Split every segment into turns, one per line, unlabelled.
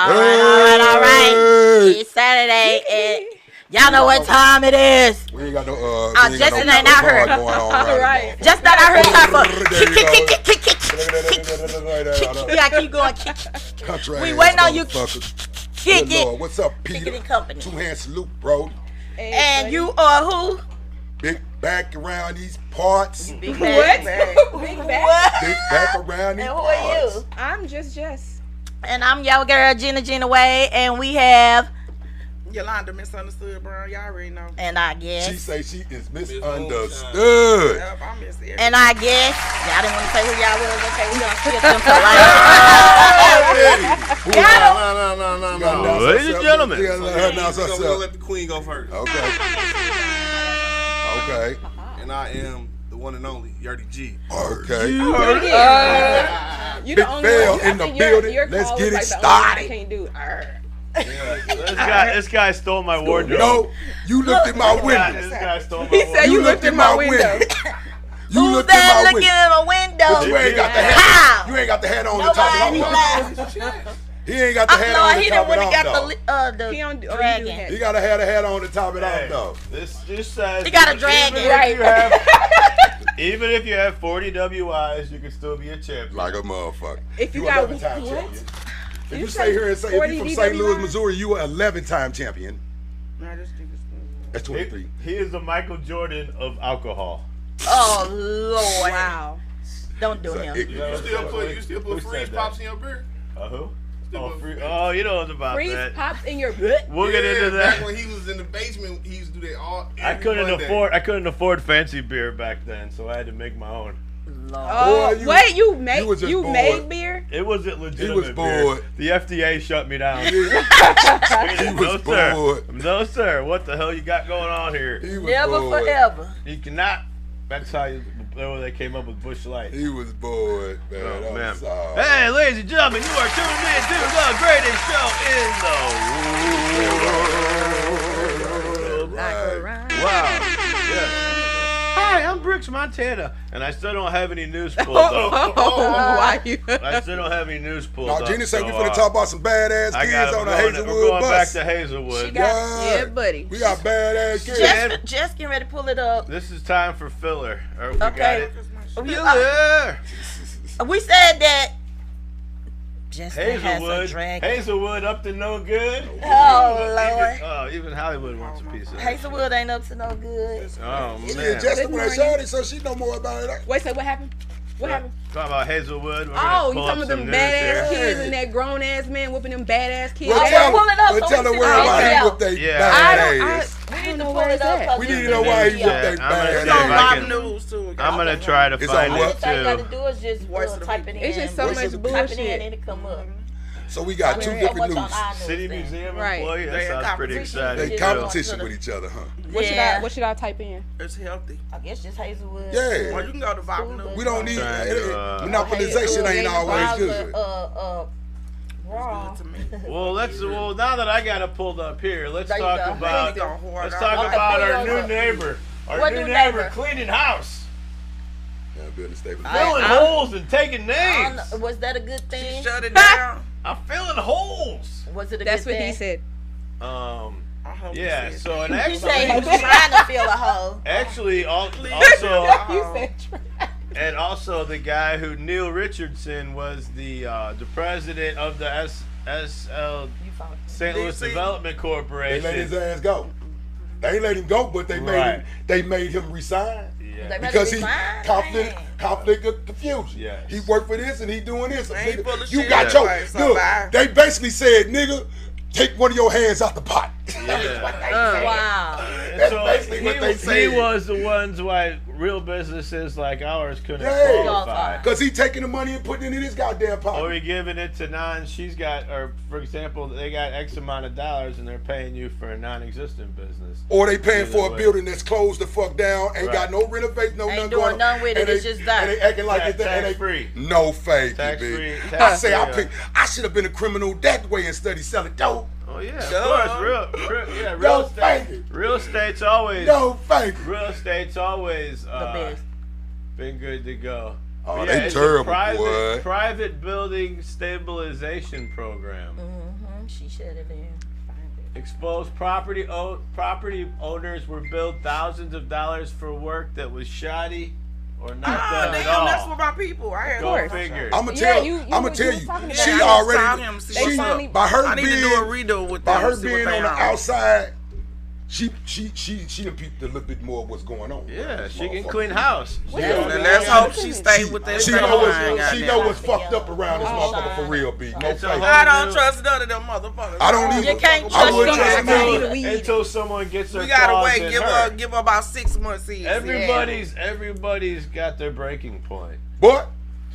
All right. It's Saturday, and y'all know what time it is.
We ain't got no.
Justin ain't not heard.
Right.
Justin not heard time for kick. Yeah, keep going. We waiting on you. Kick it.
What's up, Peter? Two hand salute, bro.
And you are who?
Big back around these parts.
Big back.
Big back around these parts.
And who are you?
I'm just Jess.
And I'm y'all girl Gina Way, and we have
Yolanda misunderstood, bro. Y'all already know.
And I guess
she say she is misunderstood.
Yep, I miss everything.
And I guess y'all didn't want to say who y'all was. Okay, we gonna skip them for
No. Ladies and gentlemen,
we'll
let the queen go first.
Okay. Okay.
And I am the one and only Yerrty G.
Okay.
You
Big
the only
fail
one.
in the building. Let's get it started.
Can't do.
This guy stole my wardrobe.
No, you looked at my window.
This guy stole my
He said
wardrobe.
you looked at my window.
You
Who's
looked at
that
my
looking
window.
at a window?
But you ain't got the hat. You ain't got the hat on the top
Nobody
of
laughed.
He ain't got the hat
No,
on
he
the top
didn't want
of
to
it
get
off,
the
He don't do
dragon.
hat.
He gotta have the hat on the top of it off, though.
This says
He got a dragon.
Even if you have 40 WIs, you can still be a champion.
Like a motherfucker.
If you got
11-time
what?
champion. If you stay here and say, if you from St. Louis, Missouri, you are 11-time champion.
Nah, this nigga's
That's 23.
He is the Michael Jordan of alcohol.
Oh Lord!
Wow.
Don't do him.
You still put freeze pops in your beer?
Who? Oh, you know about
Freeze
that.
pops in your butt.
We'll get into that.
Back when he was in the basement, he used to do that all.
I couldn't afford fancy beer back then, so I had to make my own.
Oh,
Boy,
wait, you
bored.
made beer?
It wasn't legitimate.
He was bored.
Beer. The FDA shut me down.
He was bored.
No, sir. What the hell you got going on here?
He was
Never
bored.
forever.
You cannot. That's how they came up with Busch Light.
He was bored, man.
Oh, man.
Sorry.
Hey, ladies and gentlemen, you are tuning in to the greatest show in the world. Wow. Yes. Hi, I'm Brooks Montana, and I still don't have any news pulled up.
Why you?
I still don't have any news pulled up.
Now, Gina said we finna talk about some badass kids on the Hazelwood
We're going back
bus.
to Hazelwood.
Yeah, buddy.
We got badass kids.
Just getting ready to pull it up.
This is time for filler. We got
Okay.
it. Filler.
We said that Justin has a dragon.
Hazelwood up to no good.
Oh Lord.
Even Hollywood wants a piece of it.
Hazelwood ain't up to no good.
Oh
She
man.
adjusted with her shorty, so she know more about it.
Wait, so what happened? What happened?
Talking about Hazelwood. We're
Oh,
gonna
you
pull
talking
up
about
some
them
news
badass
here.
kids and that grown ass man whooping them badass kids?
Well, tell her where
okay.
he whooped they badass.
We need to pull it up.
We need to know why he whooped they badass.
news too.
I'm gonna try to find
on
it
what?
All you gotta
too.
do is just type it in.
It's just so much
Type it in
bullshit.
and it come up.
So we got two different news.
City Museum
Right.
employee. That
They in
sounds pretty
competition.
exciting.
They
too.
competition with each other, huh?
What should I type in?
It's healthy.
I guess just Hazelwood.
Yeah.
Or you can go to Vibe News.
We don't need
Trying to,
monopolization ain't always good.
Raw.
Well, now that I got it pulled up here, let's
There you
talk
go.
about
There you go.
our
pull
new
up.
neighbor. Our
What
new
new
neighbor
neighbor?
cleaning house,
Yeah, building stable.
filling holes and taking names.
Was that a good thing?
Shut it down.
I'm filling holes.
Was it a
That's
good
what
thing?
he said.
I hope
Yeah.
you said
So and
He
actually,
said he was trying to fill a hole.
actually, also.
You said
And also the guy who Neil Richardson was the president of the St. Louis
DC.
Development
They
Corporation.
let his ass go. They ain't let him go, but they made him resign.
Yeah.
Because he conflict of confusion.
Yes.
He worked for this and he doing this.
They ain't
Nigga,
full of
you
shit
got your
anyway, so
look.
bye.
They basically said, nigga, take one of your hands out the pot.
Wow.
That's basically what they
He
said.
was the ones why real businesses like ours couldn't
Yeah.
qualify.
Because he taking the money and putting it in his goddamn pocket.
Or he giving it to she's got, or for example, they got X amount of dollars and they're paying you for a non-existent business.
Or they paying
Either
for a
way.
building that's closed the fuck down, ain't got no renovation, no
Ain't
nothing
doing
going on.
nothing with it,
And
it's
they-
just that.
And they acting like it's
Tax free.
No fake,
Tax
B.
free.
I say I should have been a criminal that way instead of selling dope.
Oh yeah, of course, real estate. Real estate's always Real estate's always
The best.
been good to go.
Oh,
But
they
it's
terrible,
a
boy.
private building stabilization program.
She said it in.
Exposed property owners were billed thousands of dollars for work that was shoddy or not done at all.
That's what my people. I had
Go figure.
I'm gonna tell you. She already. She by her
I need to do a redo with
by
them,
her
see
being
what they
on the
are.
outside. She done peeped a little bit more of what's going on.
Yeah, she can clean house.
And let's hope she stay with that.
She know what's fucked up around this motherfucker for real, B. No fake.
I don't trust none of them motherfuckers.
I don't either.
You can't
I
trust
wouldn't
them.
trust me.
Until someone gets her
We gotta
claws
wait.
in
Give
her.
her about 6 months each.
Everybody's got their breaking point
Boy,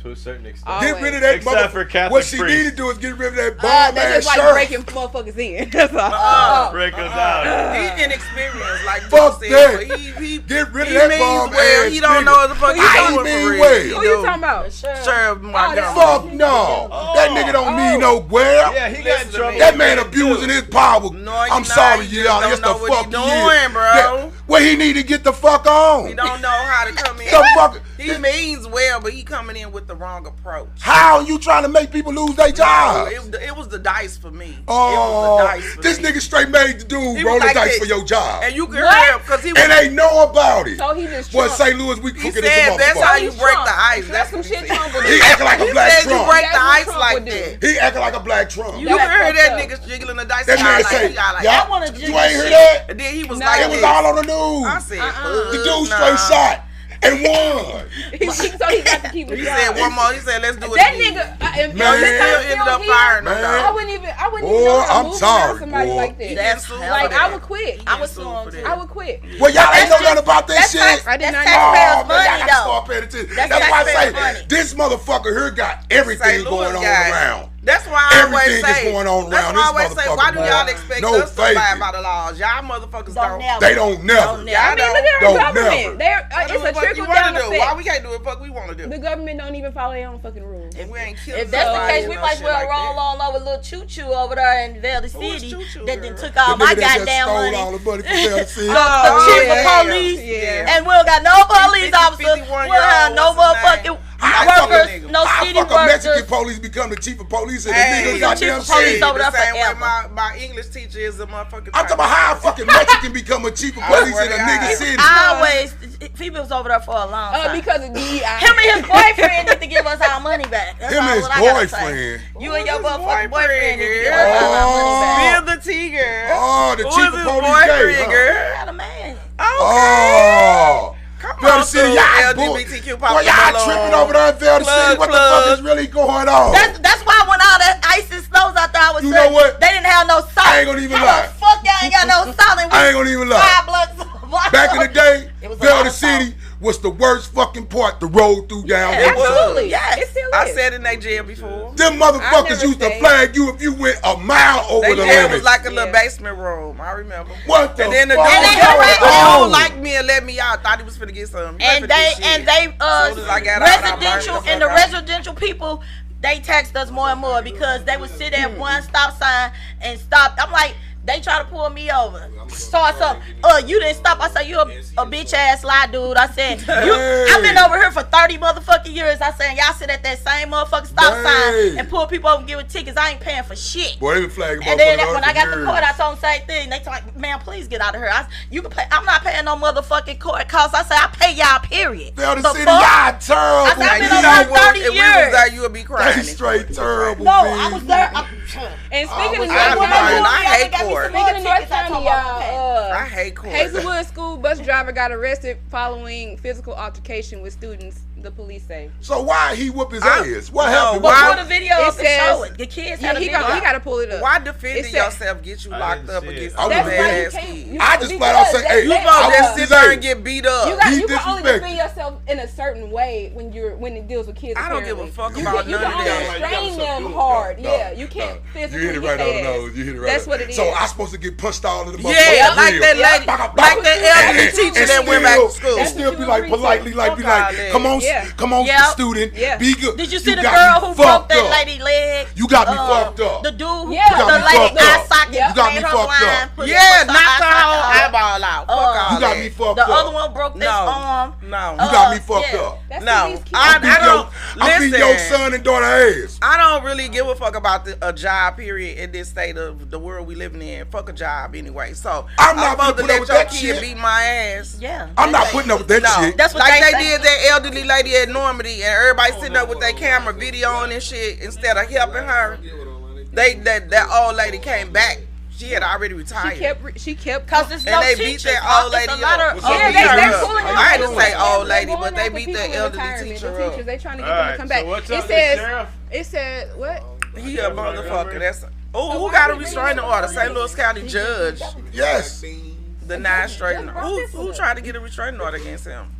to a certain extent.
get rid of that
Except for
motherfucker.
Catholic
What she
priests.
need to do is get rid of that bomb
That's
ass
just like
shirt.
breaking motherfuckers in. That's all.
Break her down.
He inexperienced, like
Fuck
Joe
that.
said, but he
Get rid of
he
that
means
bomb
well.
ass
He don't
nigga.
know what the fuck
He
he's doing
mean
for real.
well.
He
Who
do.
you talking about?
Sheriff Montgomery.
Fuck no. That nigga don't mean no well.
Yeah, he got in trouble.
That man abusing his power.
No,
I'm
you
sorry,
not.
you
You
all.
don't
That's the
know what
fuck
you
he
doing,
is.
bro.
Well, he need to get the fuck on.
He don't know how to come in.
The fuck.
He means well, but he coming in with the wrong approach.
How you trying to make people lose their jobs?
It was the dice for me.
Oh,
it was the dice for
this
me.
nigga straight made the dude
He
roll
was
the
like
dice
this.
for your job.
And you can
What?
hear him because he was.
And ain't know about it.
So he just
Boy,
Trump.
St. Louis, we
He
cooking as a
said that's how
motherfucker.
you break the ice.
That's some
what he
shit
said.
Trump would
He
do.
acting like a
He
black
said you
Trump.
break the
That's what
ice
Trump
like
would do.
that.
He acting like a black Trump.
You can
That's
hear
fucked
that
up.
nigga jiggling the dice.
That man
like,
say,
he got like,
yeah,
I wanna
you
jiggle
ain't hear
shit.
that?
And then he was
No.
like,
It was
this.
all on the news.
I said,
The dude straight shot and won.
So he got to keep it
He
dry.
said one more. He said, let's do it.
That
again.
nigga, if
Man.
this time
Ended up
still
firing
here,
him.
Man.
I wouldn't even
Boy,
know how to
I'm
move
sorry,
around somebody
boy.
like that.
That's
Like, I would quit.
I would sue him.
I would quit.
Well, y'all ain't know nothing about that shit.
I did not
That's
know.
taxpayers'
Oh, man, y'all
money,
gotta
though.
start paying attention.
That's
That's why I
taxpayers'
say
money.
this motherfucker here got everything
St.
going
Louis
on
guy.
around.
That's why I always
Everything
say.
is going on
That's
around
why I
this
always say,
motherfucker,
why do y'all
boy.
expect
No
us to abide
faking.
by the laws? Y'all motherfuckers
Don't
don't.
never.
They don't never.
Don't never.
I mean, look at
Don't
our government.
never.
It's a trickle down
do? Why
effect.
we can't do it? Fuck, we want to do.
The government don't even follow their own fucking rules.
If we ain't killing
If that's the
somebody
case,
and
we
no
might as
shit
well
like
roll
that.
on over little choo-choo over there in Valley
Who is
City
Choo-Choo,
that
girl?
then took
The
all my
nigga that just
goddamn
stole
money.
all the money from Valley City.
The chief of
yeah,
police,
yeah.
and we don't got no police
50,
officers. We
51
don't have no
what's his
motherfucking
How
workers,
fucking-
no
How
city
fuck a Mexican
workers.
police become the chief of police and
Hey,
the nigga
the
goddamn
chief of police
shit?
over there
the same way
forever.
my English teacher is a motherfucking.
I'm talking about how a fucking Mexican become a chief of police in a nigga city.
I always, females over there for a long time.
Because of DEI.
Him and his boyfriend need to give us our money back. That's
Him
all
and his
what I gotta say.
boyfriend.
You and your
Who is his
motherfucking boyfriend
boyfriend,
need to give
girl?
us all our money back.
Bill the T girl.
Oh, the
Who
chief
is
of
his
police
boyfriend,
gay, huh?
girl?
Got a man.
Oh.
Come
Valley
on,
City,
through
y'all
LGBTQ
boy, y'all tripping over there in Valley City. What the fuck is really going on?
That's why when all that ice and snows out there, I was
You
saying
know what?
they didn't have no salt.
I ain't gonna even
How
lie.
the fuck y'all ain't got no salt? And we
I ain't gonna even lie.
5 blocks.
Back in the day,
It was a lot
Valley
of salt.
City was the worst fucking part to roll through down
Yeah,
there.
Absolutely.
Yes.
It still
I
is.
said in that jail before.
Them
I
motherfuckers
never
used to
stayed.
flag you if you went a mile over
That
the
jail
limit.
was like a little
Yeah.
basement room. I remember.
What the
And then the
fuck?
dude,
And they
the
harassed
dude liked me and let me out. Thought he was finna get some. He
And
finna
they
get shit.
and they
Soon as I got out, I burned
residential
the
and the
fuck out.
residential people, they taxed us more and more because they would sit at one stop sign and stop. I'm like, they try to pull me over. Start something. You didn't stop. I said, you a bitch ass lie dude. I said, I've been over here for 30 motherfucking years. I said, y'all sit at that same motherfucking stop sign and pull people over and give it tickets. I ain't paying for shit.
Boy, they been flagging
And then
motherfuckers
when I got
for
to court,
years.
I told them the same thing. They told me, man, please get out of here. You can pay. I'm not paying no motherfucking court costs. I said, I pay y'all, period.
Valley
The
City,
fuck?
y'all terrible.
I said, I've
You
been
bitch.
over
know what?
30
If we
years.
was there, you would be crying.
They straight terrible,
No, I was there.
And speaking of
I
North
was
County,
lying. I hate court.
speaking of North County,
I hate court.
Hazelwood school bus driver got arrested following physical altercation with students, the police say.
So why he whoop his
I-
ass? What
no,
happened?
But
why-
put a video
It
up and show
says-
it. The kids
Yeah,
had a
he
video.
got to pull it up.
Why defending
It said-
yourself get you
I
locked
didn't
up
see it.
against
I
a
was
That's why
ready.
you
badass
can't.
kid?
I just flat out say, hey,
You
I
supposed to
was
just sit there and get beat up.
You
He
can only
disrespected.
defend yourself in a certain way when it deals with kids.
I don't give a
apparently.
fuck
You
about
can, you
none
can
of
only
that.
restrain
You gotta
them
subdue it.
hard.
No,
Yeah,
no,
you can't
no.
physically
You hit it right on the nose. You hit it right.
That's
on.
what it is.
So I supposed to get punched all in the
Yeah,
motherfucking
like
grill.
that lady, like that elderly teacher that went back to school.
And still be like politely, like be like, come on, student, be good.
Did you see the
got
girl
me
who broke
fucked
that
up.
lady leg?
You got me fucked up.
The dude who
Yeah.
put
You got
the
me
lady
fucked
eye
up.
socket.
You got me
made her
fucked
blind,
up.
put
Yeah,
her
knocked her
eye
whole
socket out.
eyeball out. Fuck all
You got
that.
me fucked
The
up.
other one broke this arm.
No.
You got me fucked
yeah.
up.
That's
No,
these kids.
I don't.
I beat your
Listen,
son and daughter ass.
I don't really give a fuck about a job, period, in this state of the world we living in. Fuck a job anyway. So
I'm not
supposed to
gonna
let
put
your
up with that
kid
shit.
beat my ass.
Yeah.
I'm not putting up with that
No,
shit.
That's what
like
they
they
say.
did that elderly lady at Normandy, and everybody sitting up with their camera videoing and shit instead of helping her. That old lady came back. She had already retired.
She kept.
Cause it's
And
no
they beat
teachers,
that old
it's
lady
a lot
up.
of
Yeah,
they
her up.
pulling
I had to
them
say
in.
old
They're
lady,
going
but they
after
beat
people
the
in
elderly
retirement,
teacher
the
up.
teachers, they trying to get
All
them to
right,
come
so
back.
what's
It
up,
says.
the sheriff?
It said what?
He a motherfucker. That's who got a restraining order? St. Louis County judge.
Yes.
The non-straight. Who tried to get a restraining order against him?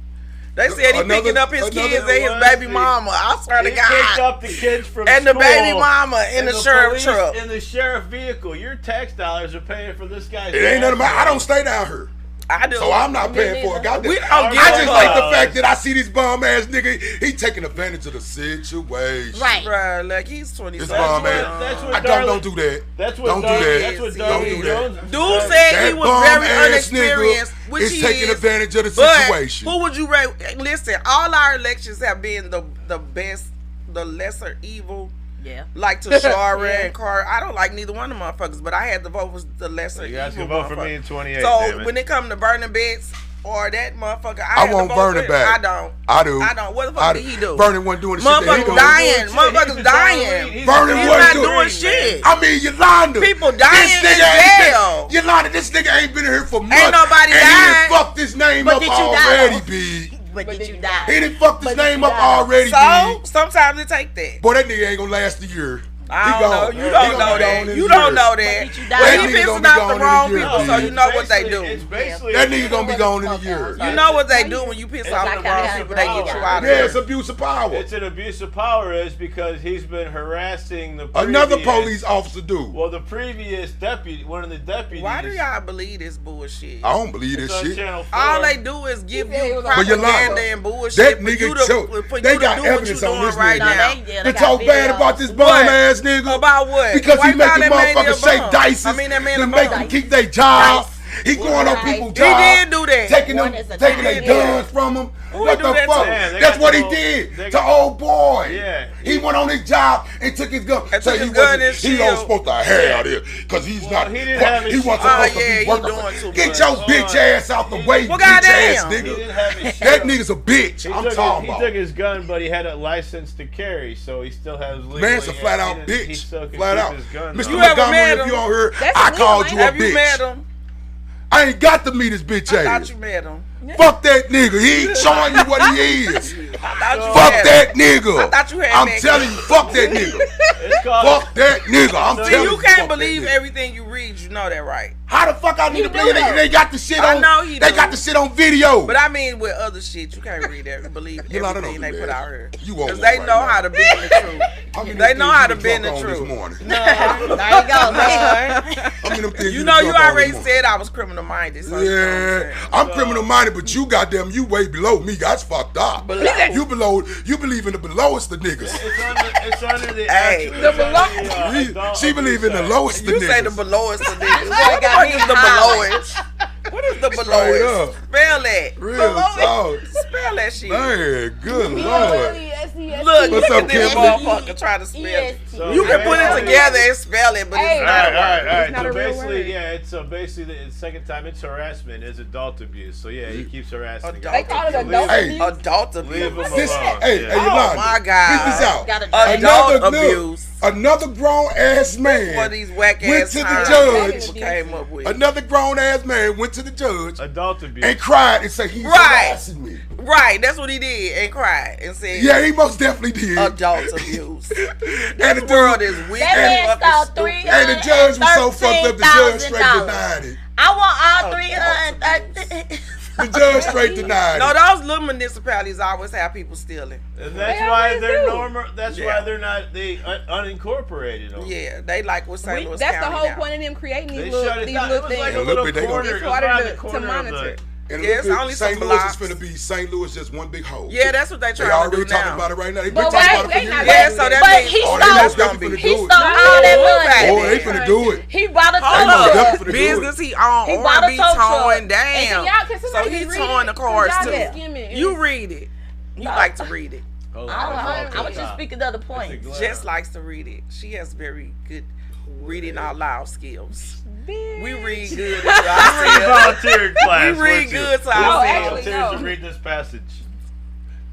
They said he picking up his kids and his baby mama. I swear to
He picked
God.
up the kids from
And the
school
baby mama in
and
the sheriff
police
truck.
in the sheriff vehicle. Your tax dollars are paying for this guy's.
It ain't none of my. I don't stay down here.
I do.
So I'm not paying for a goddamn.
We don't give
I
a
just
fuck.
like the fact that I see this bum ass nigga. He taking advantage of the situation.
Right.
Bruh, like he's
This
27.
bum ass.
that's what
I don't do that.
That's what
Don't do
Darlene-
that.
That's what
Don't
Darlene
do that.
Jones-
Dude said he
That
was
bum
very
ass
unexperienced,
nigga
which
is
he
taking
is.
advantage of the
But
situation.
who would you rate? Listen, all our elections have been the best, the lesser evil.
Yeah.
Like Tashara and Carter. I don't like neither one of them motherfuckers, but I had to vote for the lesser
You guys
evil.
can vote for
motherfucker.
me in 28.
So
damn it.
when it comes to burning beds or that motherfucker,
I
had to
won't
vote
burn
for
it
him.
back.
I don't.
I do.
I don't. What the fuck
I
did he do?
Vernon wasn't doing the shit that he
Motherfuckers
doing.
dying.
He's
Motherfuckers
a
dying.
He's
Vernon
He's
wasn't
not
doing
doing shit.
I mean, Yolanda.
People dying
This
in
nigga ain't
jail.
been, Yolanda, this nigga ain't been here for months.
nobody
and
died.
he done fucked his name
But
up
did you die,
already,
though?
B.
But did you die?
He done fucked his
But did
name
you
up
die?
already,
So
B.
sometimes it take that.
Boy, that nigga ain't gonna last a year.
I
He
don't know.
gone.
You
He
don't
gonna
know
be gone
that.
in a
You don't
year.
know
But
that.
did you
But
die?
That
he
nigga gonna
pissing
be
off
gone
the
in a
wrong
year,
people,
B.
so you know what they
It's
do.
basically
That nigga gonna be gone in a year.
You know what they do when you piss off
like
the wrong
how
people,
they
they get you
power.
out of
Yeah, it's
there.
abuse of power.
It's an abuse of power is because he's been harassing the
Another
previous-
police officer do.
Well, the previous deputy, one of the deputies.
Why do y'all believe this bullshit?
I don't believe
It's
this
on
shit.
Channel 4.
All they do is give
He said it
you
was on-
But Yolanda,
propaganda and bullshit.
that
for you
nigga
to-
choke.
for
They
you
got
to do what
evidence
you
on
doing
this
right
nigga.
No,
now.
they
They
got
talk bad
videos.
about this bum
What?
ass nigga.
About what?
Because
Why
he
you call
making
that man a
motherfuckers shake
bum?
dices
I mean, that man
to
a
make
bum.
them keep their job.
Dice.
He going on
Dice.
people's
He
jobs.
did do that.
Taking
One
them,
is a
taking
dice.
their guns from them.
Who
What
he
the
do that
fuck?
to?
Yeah, they
That's
got
what he
the
did
they
to
got-
old boy.
Yeah.
He went on his job and took his gun.
And
So
took
he
his gun
wasn't-
and
he
shield.
don't supposed to have it because he's not.
he didn't have his
he wants
shield.
supposed
Oh,
to
yeah,
be
he
working.
doing too
Get
much.
your
Hold
bitch
on.
ass out the way,
Well,
bitch ass
goddamn.
He
nigga.
didn't have his
That
shield.
nigga's a bitch.
He
I'm
took,
talking
he
about.
took his gun, but he had a license to carry, so he still has legal.
Man's a
he-
flat
he
out
didn't- He
bitch.
still can
Flat
keep
out.
his gun.
Mr.
though.
You ever met
Montgomery, if
him?
you on here,
That's
I
illegal,
called you
ain't
a
Have you met
bitch.
him?
I ain't got to meet his bitch
I thought
ass.
you met him.
Fuck that nigga. He ain't showing you what he is.
I thought you
Fuck
met
that
him.
nigga.
I thought you had
I'm
met
telling you, fuck that nigga.
It's called.
Fuck that nigga. I'm
See,
See,
telling you.
you can't
fuck that
believe
nigga.
everything you read. You know that, right?
How the fuck I need to
do
believe
though.
they got the shit
I
on?
know he
They
do.
got the shit on video.
But I mean, with other shit, you can't read that. Believe
You know, I don't
everything
do
they
that.
put out here.
You won't
Because they
right
know
now.
how to bend the truth.
How many
They
things
know
you
how to
been
bend
drunk
the
on
truth.
This morning?
There you go.
How many of them things
You
been
know, you
drunk on
already
this morning?
said I was criminal minded. So you know what I'm
Yeah,
saying.
I'm criminal minded, but you goddamn, you way below me. That's fucked up. You believe in the belowest of niggas.
It's under the
Hey.
actual.
The
it's under the, adult
She believe in the
abuse
lowest of
You say the
niggas.
belowest of niggas.
They
What the
got
fuck
me
is the
hollering.
belowest? What is the
Straight
belowest?
up.
Spell that.
Real talk.
Spell that shit.
Man, good lord.
Look,
What's
look
up,
at this
Kimberly?
motherfucker trying to spell it.
So
You can put it
basically-
together and spell it, but
Hey.
it's
All
not
right,
a
all right,
word.
all right.
It's not
So
a real
basically,
word.
yeah, it's basically the second time it's harassment is adult abuse. So yeah, he keeps harassing. the
Adult
guy.
They call it
abuse.
adult
Hey.
abuse.
Adult
Leave him
abuse.
This,
alone.
hey,
Yeah.
hey,
Oh
Yolanda.
my God.
Check this out.
Gotta
Adult
Another
abuse.
Another grown ass man
What these whack
went
ass
to the
terms
judge.
people came up with.
Another grown ass man went to the judge
Adult abuse.
and cried and said he's
Right.
harassing me.
Right, that's what he did and cried and said
Yeah, he most definitely did.
adult abuse.
And
This world is weak
That
and
man
fucking
stole
stupid.
And the judge was so fucked up, the judge straight
$313,000.
denied it.
I want all
Oh,
330.
The judge straight denied
No,
it.
those little municipalities always have people stealing.
And that's
They
why
always
they're
do.
normal. That's why they're not unincorporated. Them.
Yeah, they like with St. Louis
That's the
County
whole
now.
point of them creating
They
these
shut it
little
down. It was
things.
like a
In a
little
little bit, they
corner.
gonna-
It
It's
was
harder
around
to
the corner of
monitor.
the.
And
Yeah, it's
look,
only
St.
some
Louis
blocks.
is finna be St. Louis just one big hole.
Yeah, that's what they
They
trying to
already
do
talking
now.
about it right now. They been
But
talking
wait,
about it
they
for
not
years.
Yeah, so that
But
means
he
Oh, they
stole-
most definitely finna
He
do
stole
it.
all that money.
Oh, they finna do it.
He bought a tow
They most
truck.
definitely finna do it.
Business he own,
He bought a
R&B
tow truck.
towing
And
down.
y'all, can
So
somebody
he
just read
towing
it?
the cars
'Cause y'all
too.
just skimming.
You read it. You like to read it.
Hold
I
on,
was just speaking of the point.
Jess likes to read it. She has very good reading out loud skills. We read good.
You read volunteer class.
We read
weren't you?
good to
We
ourselves.
volunteers
Actually,
to
no.
read this passage.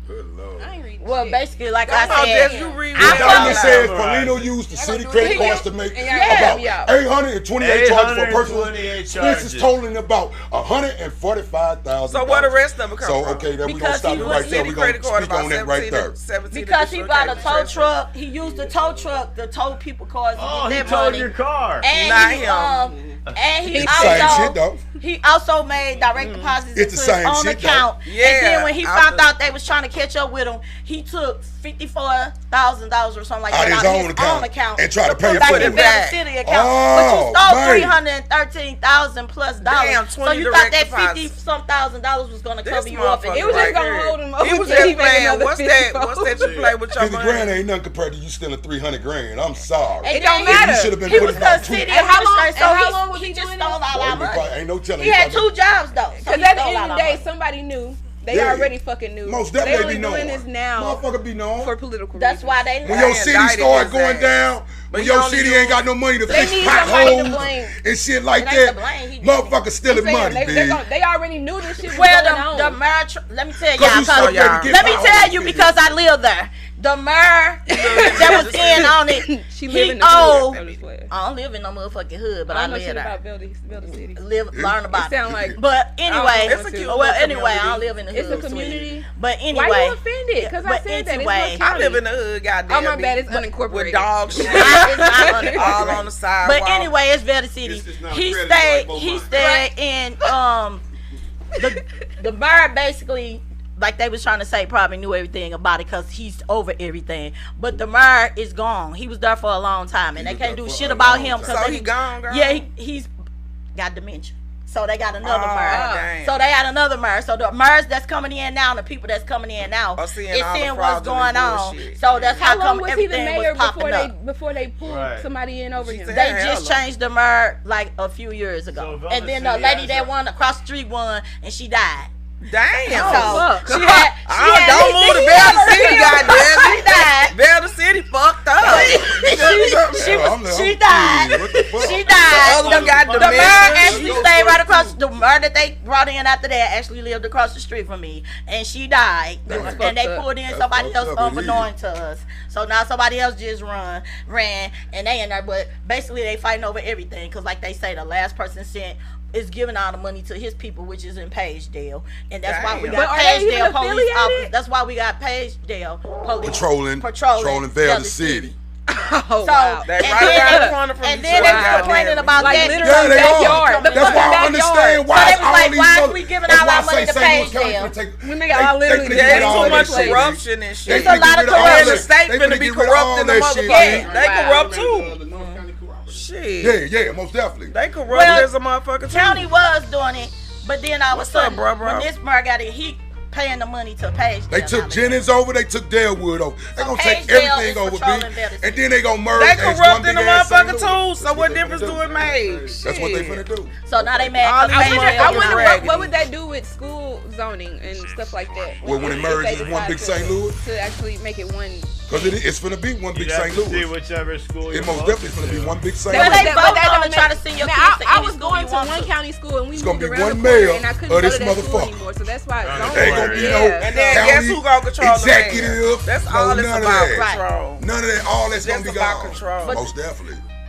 Good Lord.
I ain't reading
Well,
shit.
basically, like
Come
I
on, Jess,
said,
you read
I
well
thought-
out
Document
loud.
says
Alright.
Polino used the city
do
credit
it.
cards to make
And y'all help me
about
out.
828 charges for personal
828
expenses
charges.
totaling about $145,000.
So where the rest of it come
So
from?
okay, then we gonna
Because
stop
he
it
was
right there.
City
We gonna
credit card
speak on
about
that right there.
17
because he bought a tow
additional
truck, he used the tow truck to tow people cars to
Oh,
get
he
their
towed
money.
your car.
Not
And
him.
and he
It's the same shit though.
he also made direct deposits
It's the
into his
same
own
shit, though.
account.
Yeah,
And then when he
I
found
was-
out they was trying to catch up with him, he took $54,000 or something like
Out
that
his own account and tried to pay
put back
for
in
it.
Valley City account.
Oh,
but you stole
man.
$313,000 plus dollars.
Damn,
So
20
you thought
direct
that
deposits.
$50-some thousand was gonna
This
cover you up?
motherfucker
It was just
right
gonna
there.
hold him over
He was
till
just
he made
playing.
another
What's that?
54.
What's that you play with your
50 grand
money?
ain't nothing compared to you stealing 300 grand. I'm sorry.
And
It don't
then
matter.
You should have been
He was
putting about
the
two.
city
And how long-
administrator,
and how
so
long was
he
he
just
doing
stole all
this?
our
Boy,
money.
ain't no telling.
He had 2 jobs though. So
Because
he
at the
stole
end
all
of the
our
day,
money.
somebody knew. They
Yeah.
already fucking knew.
Most
They
definitely
only
be known.
doing this now
Motherfucker be known.
for political
That's
reasons.
why they
When your
They
city
indicted
start
his
going
ass.
down,
But
when
he
your
only
city
do-
ain't got no money to
They
fix
need somebody to
potholes
blame.
and shit like
It ain't the
that,
blame, he did
motherfucker
I'm
stealing
saying,
money, big.
they already knew this shit was
Well,
going on.
the mayor, let me tell
'Cause you
y'all,
so ready to
cause
get
let me
power.
tell you because I live there. The mayor that was in on it,
She live in
he
the
owed.
hood. I'm just playing.
I don't live in no motherfucking hood, but
I
I
don't know
live
shit
there.
about Belda City.
Learn about
It sound like
But anyway,
It's a cute
well,
little
anyway, I don't
community.
live in the
It's
hood.
a community.
sweetie. But
Why
anyway,
you offended? Because I
but
said that. It's
anyway,
North
I
County.
live in the hood, goddamn.
Oh my
me.
bad, it's unincorporated.
With dog shit.
It's not unincorporated.
all on the sidewalk.
But anyway, it's Valley City.
It's not
He
credit
stayed.
like both
He
mine.
stayed in the mayor basically. Like they was trying to say, probably knew everything about it because he's over everything. But the mayor is gone. He was there for a long time, and
He
they
was
can't
there
do
for
shit
a
about
long
him.
time.
Cause
So
they,
he gone, girl?
Yeah, he's got dementia. So they got another
Oh,
mayor.
damn.
So they got another mayor. So the mayors that's coming in now, and the people that's coming in now,
Oh, seeing
it's
all the
seeing what's going
fraudulent
on.
bullshit.
So that's
How
how come
long was he the
everything
mayor
was popping
before
up.
before they pulled
Right.
somebody in over him?
said-
They
Hell
just
no.
changed the mayor like a few years ago.
So
And then the
Valley
lady
City
that
has
won across the street won, and she died.
Damn.
So
fuck.
she had,
Don't move to Belda City, goddamn.
She died.
Belda City fucked up.
She died.
What the fuck?
She
The
died.
other one got
The
dementia.
mayor actually stayed right across. The mayor that they brought in after that actually lived across the street from me, and she died.
That's
And they
fucked up.
pulled in
That's
somebody
fucked
else
up, indeed.
unbeknown to us. So now somebody else just ran, and they in there. But basically, they fighting over everything because, like they say, the last person sent is giving all the money to his people, which is in Paigedale, and that's why we
Damn.
But
got
are they even
Paigedale police
affiliated?
officers. That's why we got Paigedale police
Patrolling
Valley
Valley City.
Oh,
So,
wow.
They
and
right
then
around
they-
the corner from
and
each
then
other.
they was complaining about
Like
that.
literally
Yeah, they
backyard.
are.
The
That's
fucking
why I
backyard.
understand why
So they
it's
was
all
like,
these
why is
mother-
we giving
that's
all
why
our
I
money
say
to
St. Louis
Paigedale?
County take-
We make all literally
they
just
get
There's
all
too
that
much
shit.
corruption and
They
shit.
It's a lot of
get rid all
corruption.
And the
that-
state
they
finna be
get rid of all
corrupt in the
that shit,
motherfucker.
man.
They
Wow.
corrupt too.
The North County corruption.
Shit.
Yeah, most definitely.
They corrupt
Well,
as a motherfucker too.
County was doing it, but then all of a
What's up,
sudden,
bro?
when this mayor got it, he paying the money to Paigedale.
They took Jennings over, they took Delwood over. They gonna take
Paigedale
everything
is
over, B.
patrolling Valley City.
And then they gonna merge
They
as one
corrupt in
big
the
ass St.
motherfucker
Louis.
too. So
That's
what
they
difference
finna
do it make?
That's what they finna do.
So now they mad
All
because
these
I
Paigedale
wonder
raggedy.
what would that do with school zoning and stuff like that.
Well, when it
If
merges
they
as one
decide
big
to-
St. Louis?
To actually make it one.
Because it's finna be one big
You'd have
St.
to see
Louis.
whichever school
It
you're
most
closest
definitely finna be
to.
one big St.
Well,
Louis.
they
But
vote
that
on
don't
to try
make-
to send your
Now,
kids to
I
any
was
school
going
you
to
want
one
to.
county school and we
It's gonna
moved
be
around
one
the corner
mayor
and I couldn't
of
go
this
to that school
motherfucker.
anymore. So that's why.
Ain't
Ain't gonna be no
Yeah.
And then
county
guess who gonna control the
executive.
mayor? That's
no,
all it's
none of
about.
that.
Control.
None of that. All that's
It's
gonna
just
be
about
gone.
control.
Most definitely.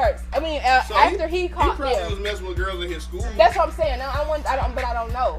charged. I mean,
So
after he
he
caught
probably
them.
was messing with girls in his school.
That's what I'm saying. I don't know.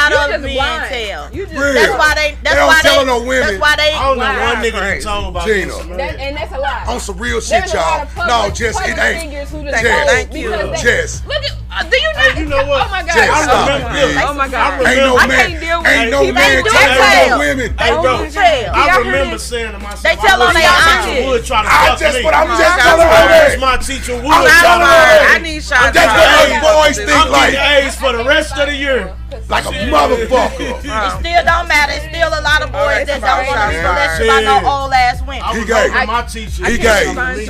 lot
You
of
just
men
blind.
tell.
You just
Real.
That's why they. That's
They don't
why
tell
they.
no women.
That's why they.
I don't know
Wow.
one nigga
Crazy.
that talking about
Gina.
this.
and that's a lie.
On some real shit,
There's a lot
y'all.
of public,
No, just
public
it ain't.
figures who just
Thank
go
you.
because they,
Jess.
look at Do you not?
You know what?
Oh my God.
Just stop it, man.
Oh my God.
Ain't no
I
man,
can't deal with
ain't no
people.
man
do
telling
tell.
no women.
They do tell.
I
Y'all heard
remember
it?
saying to myself,
They tell on their aunties.
Would try to
I
fuck
just,
me.
but I'm just
Okay,
telling
I'm
her
Because
that.
my teacher would
I'm
try
telling
to
her
fuck
that.
I need shout
That's what us boys think
I'm
like.
getting A's for the rest of the year.
Like a motherfucker.
It still don't matter. It's still a lot of boys that don't want to be molested by no old ass women.
I
He
remember
gay.
my teacher.
He gay.
He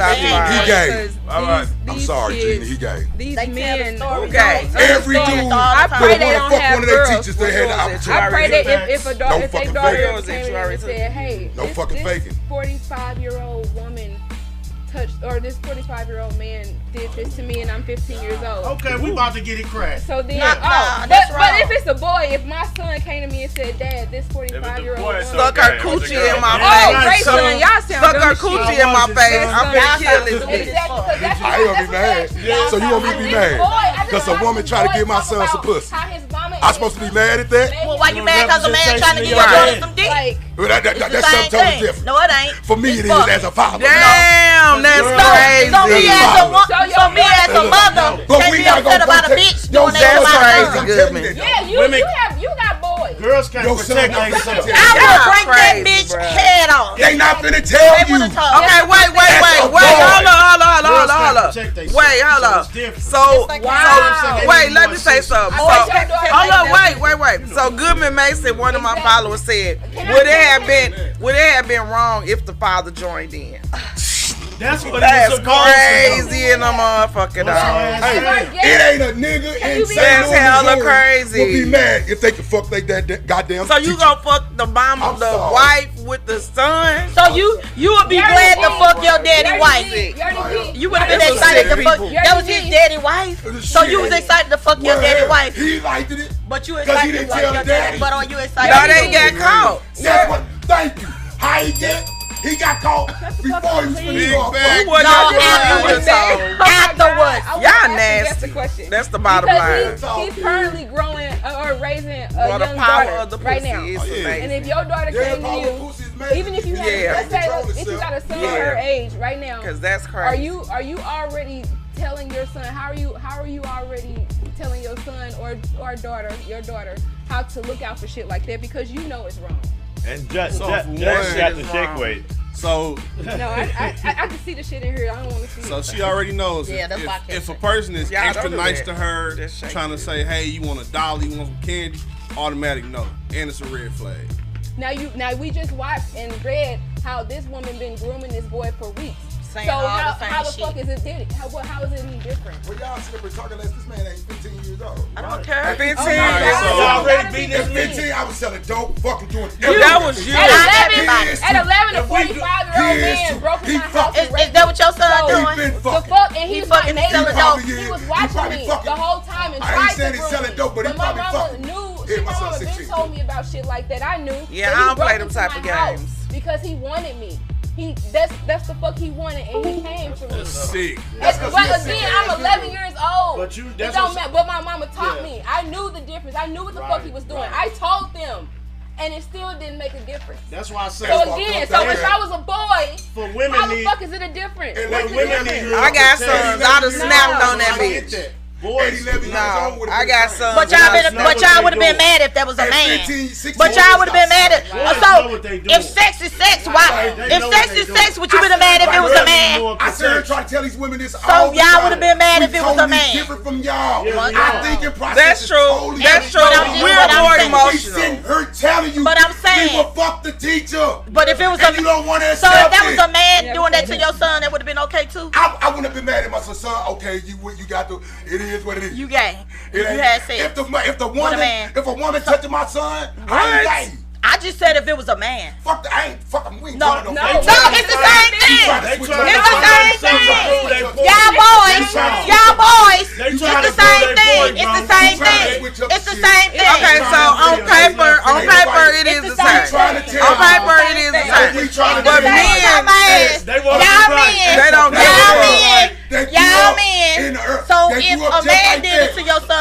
gay.
All right.
I'm sorry, Gina. He gay.
These
They tell the
men.
story.
Okay.
Every dude
I
I
would
pray they
want
don't
to fuck
have
one of their
girls.
teachers. They had the
What was it?
I pray
opportunity.
that if a daughter,
No
if they
fucking
daughter
faking.
came in and said, "Hey,
No fucking
this
faking.
45-year-old woman touched, or this 45-year-old man did this to me, and I'm 15 years old."
Okay, we about to get it cracked.
So then,
Nah,
but
that's wrong.
if it's a boy, if my son came to me and said, "Dad, this 45-year-old
boy,
woman."
so-
Suck her coochie in my
Oh,
face.
great son, y'all sound
Suck
dumb
her
as shit.
coochie in my face. I'm finna kill this bitch.
Exactly, 'cause that's
I ain't gonna be mad. So you want me to be mad? Because a woman tried to give my son some pussy. I'm supposed to be mad at that?
Well, why you mad because a man trying to get your
Right.
daughter some dick?
Like,
Well,
It's
that's
the
something
same
totally
thing.
different.
No, it ain't.
For me,
It's
it is
fuck.
as a father.
Damn, that's crazy.
So me as a wo-
So
so me as a mother
But
can't
we
be
not
upset
gonna
about a
protect-
bitch
Yo,
doing that
that's
to my
crazy,
son.
Goodman.
yeah,
Women-
you got boys.
Girls can't
Yo, son,
protect
I'm
themselves.
gonna tell
I
you.
will
Y'all
break that
crazy,
bitch
bruh.
head off.
They not finna tell
They
you.
would've told.
Okay, wait.
That's a
Hold
boy.
on.
Protect themselves,
Wait, hold
so
on.
it's different.
So,
Wow.
wait, let me say something. So,
want your daughter
hold on,
like
wait. So Goodman Mason, one of my followers said, would it have been wrong if the father joined in?
That's what
That's
it's supposed to
crazy in the motherfucking dog.
Hey, it ain't a nigga in St.
That's
Louis,
hella
Missouri
crazy.
would be mad if they could fuck they goddamn
So you
teacher.
gonna fuck the mama,
I'm
the
sorry.
wife with the son?
So you would be glad to fuck your daddy wife.
Yerrty G.
You would have been
That's what
excited to
sick
fuck.
people.
That was his daddy wife. So you was excited to fuck your
Well,
daddy wife.
He liked it.
But you
'Cause he
excited to
didn't
fuck
tell
your
the
daddy.
daddy.
But are you excited?
No, they got caught.
That's what. Thank you. How he get? He got caught before he was finna go.
He
fuck.
wasn't
No,
doing
afterwards.
it, so
Afterwards.
Y'all nasty.
Question.
that's the bottom line.
He's currently growing or raising a
Well, the
young
power
daughter
of the
right
pussy
now.
is
And
amazing.
if your daughter
Yeah,
came to
power
you,
pussy is mad.
even if you
Yeah.
have, let's say,
Control
if you got a son
Yeah.
her age right now,
Cause that's
are
crazy.
you already telling your son? How are you already telling your son or your daughter, how to look out for shit like that because you know it's wrong?
And just
So
got
for
the
one-
shake weight.
So
No, I can see the shit in here. I don't want to see it.
she already knows
Yeah, that's why I can't
if a
say.
person is
Y'all
extra
don't do
nice
that.
to her,
Just shake
trying to say, hey, you want a dollar, you want some candy, automatic no. And it's a red flag.
Now we just watched and read how this woman been grooming this boy for weeks.
Saying
So
all
how
the
the
same
fuck
shit.
is it how is it any different?
Well, y'all sitting up talking like this man ain't 15 years old.
I don't care.
15
Oh my
years
God.
old.
You already beat this
At
bitch.
15, I was selling dope, fucking doing
If that was you,
At 11,
He is
at 11 a
if we do-
45-year-old
he is
man
too-
broke
he
in my house.
fucking-
and
Is that what your son
So-
He
doing?
been
the
fucking.
fuck, and
He
he was
fucking
like,
selling
he
dope.
He was
He
watching
probably
me
fucking-
the whole time and
I ain't
tried
saying
to
he
groom
selling
me.
dope, but he
my
probably
mama
fucking.
knew.
Yeah, my
My
son
mama been
16.
told me about shit like that. I knew.
Yeah,
But
I
he
don't play
broke
them
into
type
my
of
house
games.
because he wanted me. That's the fuck he wanted, and he came for me.
Sick.
That's 'cause
But
he a sick
again,
ass
I'm
nigga.
11 years old.
But you-
it
that's
don't
what-
matter. But my mama taught
Yeah.
me. I knew the difference. I knew what the fuck
Right,
he was doing.
right.
I told them, and it still didn't make a difference.
That's why I said
That's
So
why-
again,
fucked
so
up
if
that.
I was a boy,
for
how
women
the
need.
fuck is it a difference?
And
What's
like
the
women
difference?
need-
I got sons. I'd have
No.
snapped on that
I get
bitch.
that.
Boys,
11 years
No,
old would've
I
been
got
fine.
sons.
But y'all would have been mad if that was a
At
man.
15, 16,
But y'all would have been mad at.
Boys know
So
what they
if
doing.
sex is sex, why?
They
If
know
sex
what they
is sex,
doing.
would you been mad if it was a man?
I sit here and try to tell these women this all
So
the
y'all
time.
would've been mad if
We
it was a
totally
man.
different from y'all.
Yeah, we
Our
are.
thinking process
That's
is
true.
totally
That's true.
different.
I'm just-
We're
but I'm
more
saying-
We
emotional.
sitting here telling you.
But I'm saying-
we will fuck the teacher.
But if it was
And you
a
don't want to
so
accept
if that was
it.
a man doing that to your son, that would have been okay too.
I wouldn't have been mad at my son. Okay, you got to. It is what it is.
You gay.
It
You
ain't-
had sex.
If a woman touching my son, I ain't gay.
I just said if it was a man.
Fuck the, I ain't fucking. We ain't
No,
doing
no,
no.
it's the same thing.
They trying
It's
to
the same thing.
thing.
Y'all boys,
They
it's
trying
the
to throw
same
their
thing.
boy,
It's the
bro.
same
You trying to
thing.
switch up
It's the
shit.
same thing.
Okay, so on paper, it is
It's
the
the same
same.
Trying to tell
On
you.
paper, it is the
We
same.
trying to
But
tell you.
men,
They want to
Y'all
be right.
men,
They don't get
y'all
it.
men,
They grew
y'all
up in
men.
the earth.
So
They
if
grew up
a
just
man
like
did
that.
it to your son,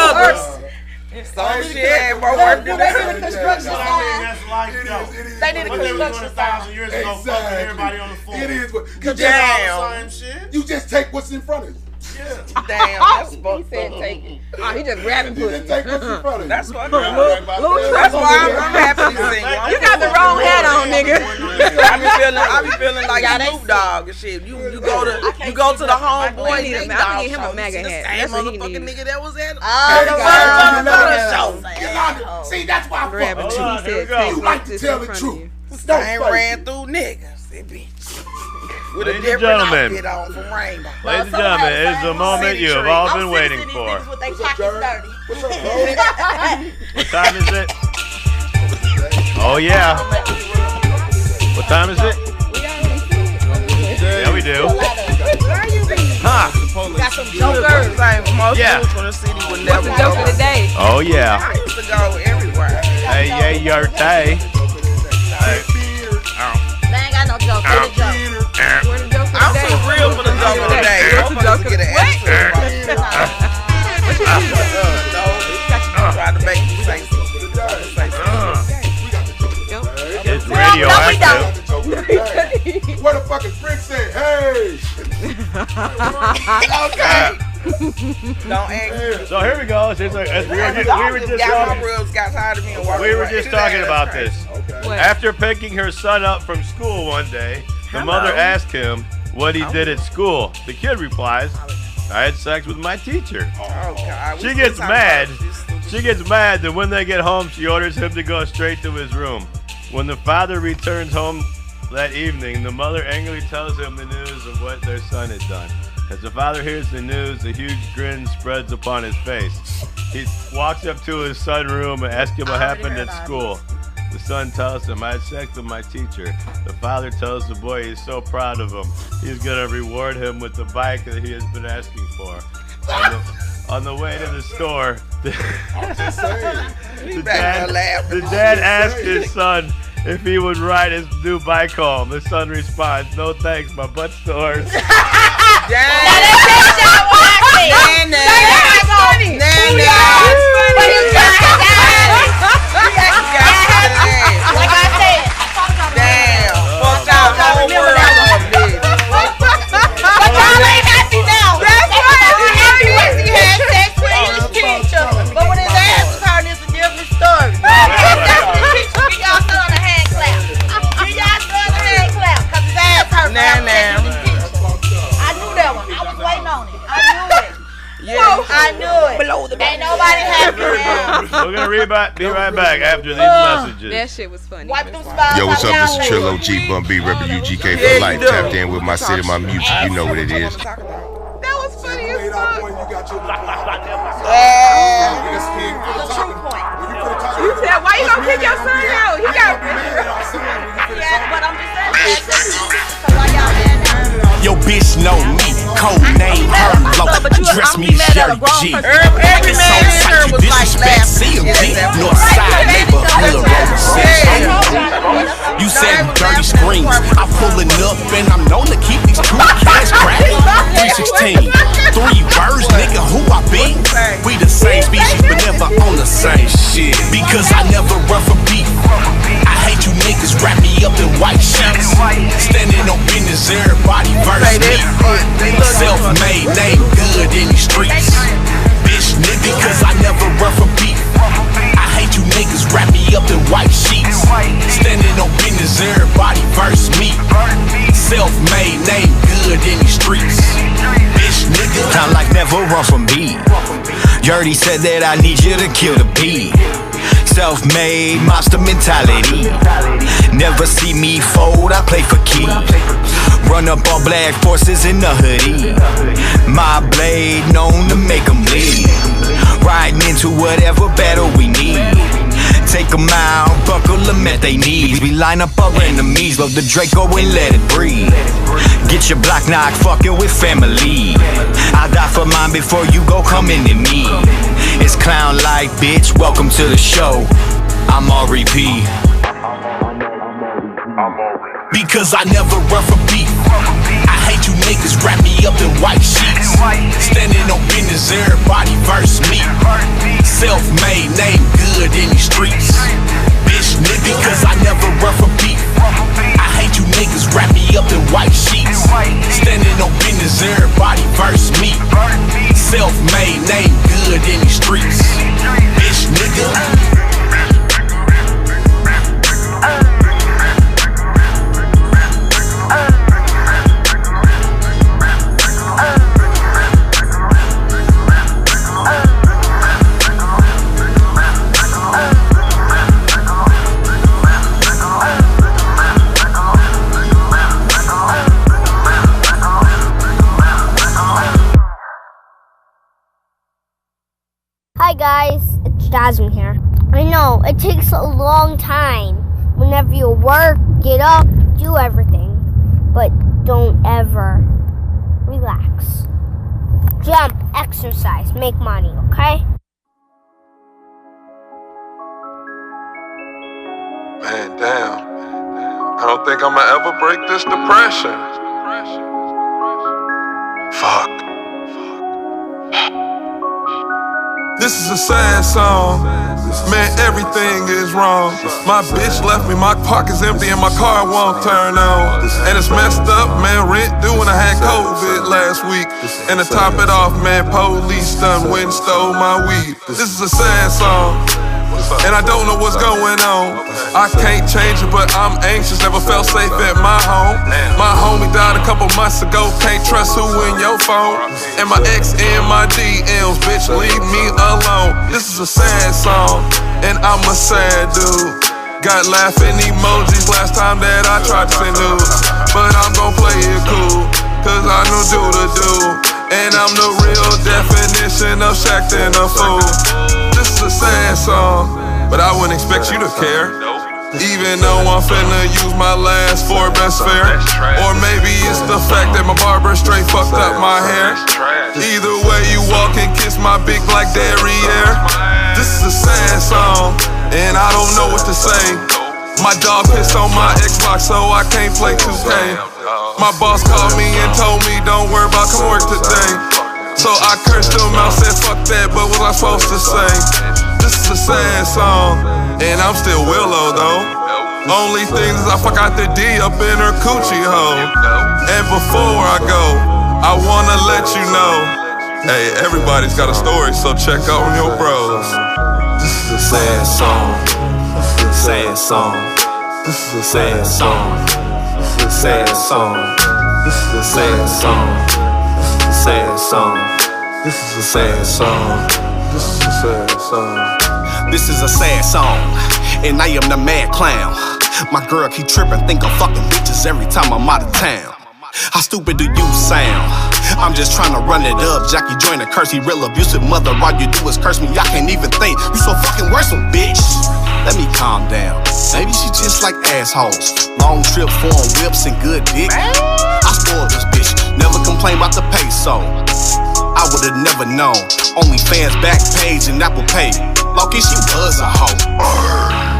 others. So shit ain't more work than
They did a
that.
construction
But I
sign.
mean, that's life, though.
They did a
What they was doing
construction
1,000
sign.
years ago, fucking everybody on the floor.
It is what you
Damn.
just,
Same shit.
you just take what's in front of you.
Damn, that's
He
fucked
said
up.
take it. Oh, he just grabbing
He didn't
pussy.
take pussy in front of you.
That's fucked
Little
up. That's why I'm happy to sing.
You got the wrong hat on, nigga.
I be feeling like Snoop Dogg and shit. You go to the homeboy.
I need him a MAGA hat.
That's
That's what he
motherfucking
needs.
nigga that was at.
Oh, the
Yolanda, see, that's why I
Grabbing
fuck
it.
with
He said
go.
take
You like to
this
tell
in
the
front
truth.
of you.
I ain't ran through niggas, that bitch. With a
Ladies and
different
gentlemen.
outfit on from Rainbow.
Ladies and gentlemen, it is the moment you have all been waiting for.
With their pockets dirty.
What's up, bro?
What time is it? Oh yeah. What time is it? Yeah, we do. Huh?
Got some jokers.
Most
Yeah.
dudes from the city would never
The joke of the day.
Oh yeah.
I used to go everywhere.
Hey, yeah, Yerrty. Hey.
They ain't got no joke. They the joke.
Where the joke of the
I'm
day?
too real for the joke of the day.
What's the joke of the
Get an
day?
attitude. Try to make you say something.
It's radioactive.
What the fucking prick said? Hey!
Okay. Don't ask.
So here we go. It's like, we were just talking about this.
What?
After picking her son up from school one day, the mother asked him what he did at school. The kid replies, "I had sex with my teacher."
Oh God.
She gets mad. She gets mad that when they get home, she orders him to go straight to his room. When the father returns home that evening, the mother angrily tells him the news of what their son had done. As the father hears the news, a huge grin spreads upon his face. He walks up to his son's room and asks him what happened at school. The son tells him, "I had sex with my teacher." The father tells the boy he's so proud of him. He's going to reward him with the bike that he has been asking for. On the way to the store, the dad asked his son if he would ride his new bike home. The son responds, "No thanks, my butt stores."
I knew it. Ain't nobody happy now.
We're gonna be right back after these messages.
That shit was funny.
Wipe them smiles.
Yo, what's up? This is
out
Trillo
y'all
G Bun B, reppin' UGK
Yeah,
for
you
life.
do.
Tapped in with my city, my music. You know what it is.
That was funny as
Made
fuck.
our point, you got your point.
The true point.
You said, why you gonna kick your son out? He got.
Yeah, but I'm just saying. So why y'all mad now?
Yo, bitch know me, code name her low, dress me as Yerrty G.
Every man in here was like laughing.
Northside neighborhood rolling six. You said dirty screens, I'm pulling up and I'm known to keep these two cats cracking. 316, 3 words, nigga, who I be? We the same species, but never on the same shit. Because I never run for beef. I hate you niggas, wrap me up in white sheets. Standing on business, everybody verse me. Self-made, name good in these streets. Bitch nigga, cause I never run for beef. I hate you niggas, wrap me up in white sheets. Standing on business, everybody verse me. Self-made, name good in these streets. Bitch nigga, I like never run from me. Yerrty said that I need you to kill the beat. Self-made monster mentality. Never see me fold, I play for keys. Run up on black forces in the hoodie. My blade known to make them bleed. Riding into whatever battle we need. Take them out, buckle them at they knees. We line up our enemies, load the Draco and let it breathe. Get your block knocked, fucking with family. I'll die for mine before you go come into me. It's clown like, bitch, welcome to the show. I'm R.E.P. Because I never run for beef. I hate you niggas, wrap me up in white sheets. Standing on business, everybody verse me. Self-made, name good in these streets. Bitch nigga, cause I never run for beef. I hate you niggas, wrap me up in white sheets. Standing on business, everybody verse me. Self-made, name good in these streets. Bitch nigga.
Hi guys, it's Jasmine here. I know, it takes a long time whenever you work, get up, do everything. But don't ever relax. Jump, exercise, make money, okay?
Man, damn. I don't think I'ma ever break this depression. Fuck. This is a sad song. Man, everything is wrong. My bitch left me, my pocket's empty and my car won't turn on. And it's messed up, man, rent due and I had COVID last week. And to top it off, man, police done went and stole my weed. This is a sad song, and I don't know what's going on. I can't change it, but I'm anxious. Never felt safe at my home. My homie died a couple months ago. Can't trust who in your phone. And my ex in my DMs, bitch, leave me alone. This is a sad song, and I'm a sad dude. Got laughing emojis last time that I tried to send news. But I'm gon' play it cool, cause I know do the do. And I'm the real definition of shacked and a fool. This is a sad song, but I wouldn't expect you to care. Even though I'm finna use my last for best fare. Or maybe it's the fact that my barber straight fucked up my hair. Either way you walk and kiss my big black derriere. This is a sad song, and I don't know what to say. My dog pissed on my Xbox, so I can't play 2K. My boss called me and told me don't worry about come work today. So I cursed him out, said fuck that, but what was I supposed to say? This is a sad song, and I'm still Willow though. Only thing is I fuck out the D up in her coochie hole. And before I go, I wanna let you know, hey, everybody's got a story, so check out on your bros. This is a sad song. This is a sad song. This is a sad song. This is a sad song. This is a sad song. This is a sad song. This is a sad song. This is a sad song.
This is a sad song, and I am the mad clown. My girl keep tripping, think I'm fucking bitches every time I'm out of town. How stupid do you sound? I'm just trying to run it up. Jackie joined a curse, he real abusive mother. All you do is curse me, I can't even think. You so fucking worrisome, bitch. Let me calm down. Maybe she just like assholes. Long trip, foreign whips, and good dick. I spoiled this bitch, never complain about the peso. I would've never known. OnlyFans back page and Apple Pay. Loki, she was a hoe.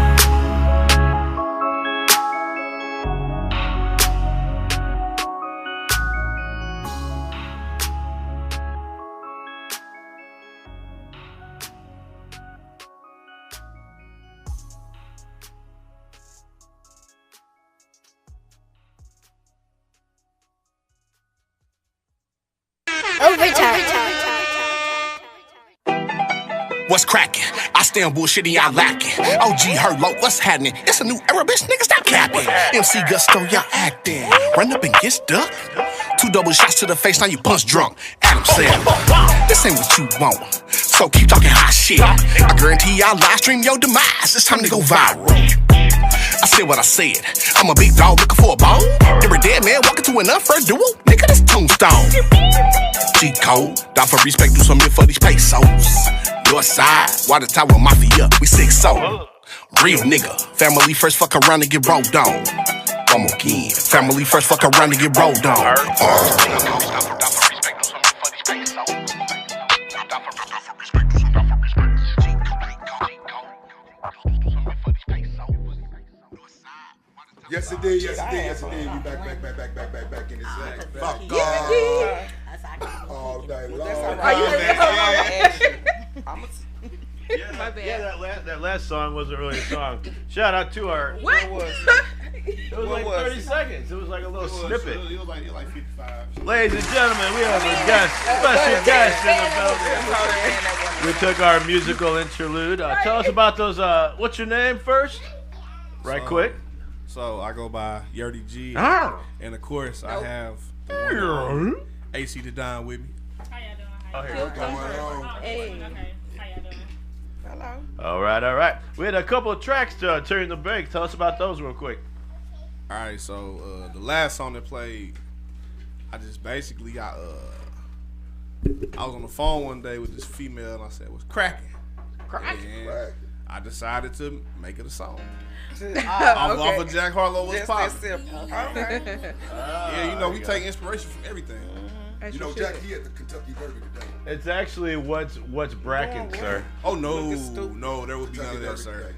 What's cracking? I stay on bullshit and y'all lacking. OG hurt low, what's happening? It's a new era, bitch, nigga, stop capping. MC Gusto, y'all acting. Run up and get stuck. 2 double shots to the face, now you punch drunk. Adam Sandler, this ain't what you want. So keep talking hot shit. I guarantee y'all live stream your demise. It's time to go viral. I said what I said. I'm a big dog looking for a bone. You're a dead man walking to an unfair duel. Nigga, this tombstone. G-code, down for respect, do something for these pesos. Your side, Water Tower Mafia, we 6-0. Real nigga, family first, fuck around and get rolled on. Come again, family first, fuck around and get rolled on.
Yes it did, yes it did, yes it did. We back in this thing. Fuck all day long.
Are you
that last song wasn't really a song. Shout out to our It was like 30 seconds. It was like a little snippet.
It was like 55.
Ladies and gentlemen, we have a guest, special guest in the building. We took our musical interlude. Tell us about those. What's your name first? Right quick.
So I go by Yerrty G. And of course, I have AC the Don with me.
Oh, here we go.
Hey.
Hello.
All right. We had a couple of tracks to turn the break. Tell us about those real quick.
All right, so the last song that played, I just basically got I was on the phone one day with this female and I said, "What's cracking?" And I decided to make it a song. Off of Jack Harlow was popping. Yeah, you know we take inspiration from everything.
You know, Jack, he at the Kentucky Derby today.
It's actually what's bracking, sir.
Oh no, there would be none of that, sir.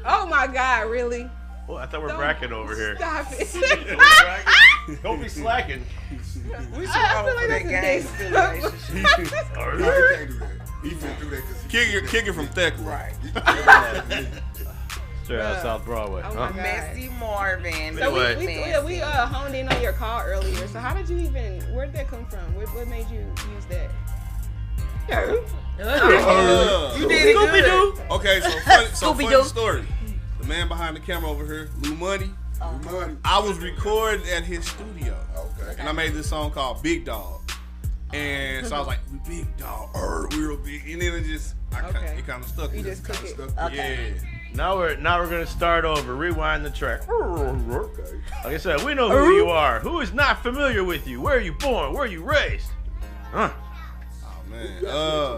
Oh my God, really?
Oh, I thought we're bracking over here.
Stop it.
Don't be slacking.
We should all play that game.
He can't do that. He can't do that because
Kick it from Thecla.
Right.
Straight out South Broadway.
Oh my God.
Messy Marvin.
So
Anyway.
we honed in on your call earlier. So how did you even? Where did that come from? What made you use that?
You did it good.
Okay, so funny story. The man behind the camera over here, Lou Money. I was recording at his studio.
Okay.
And I made this song called Big Dog. And so I was like, we big dog, we real big. And then it kind of stuck.
You just cook it.
Yeah.
Now we're gonna start over. Rewind the track. Like I said, we know who you are. Who is not familiar with you? Where are you born? Where are you raised?
Oh man.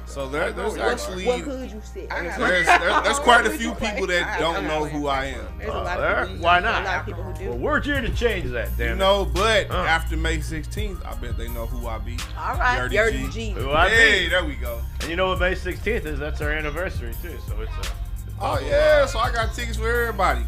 So there's actually
What could you say?
there's quite a few people that don't know who I am.
There's a lot of people.
Why
A lot
not?
of people who do.
Well, we're here to change that, damn
You know, but after May 16th, I bet they know who I be.
All right.
Yerrty G.
Who I
Hey,
be.
there we go.
And you know what May 16th is? That's our anniversary too. So it's
Oh yeah, so I got tickets for everybody.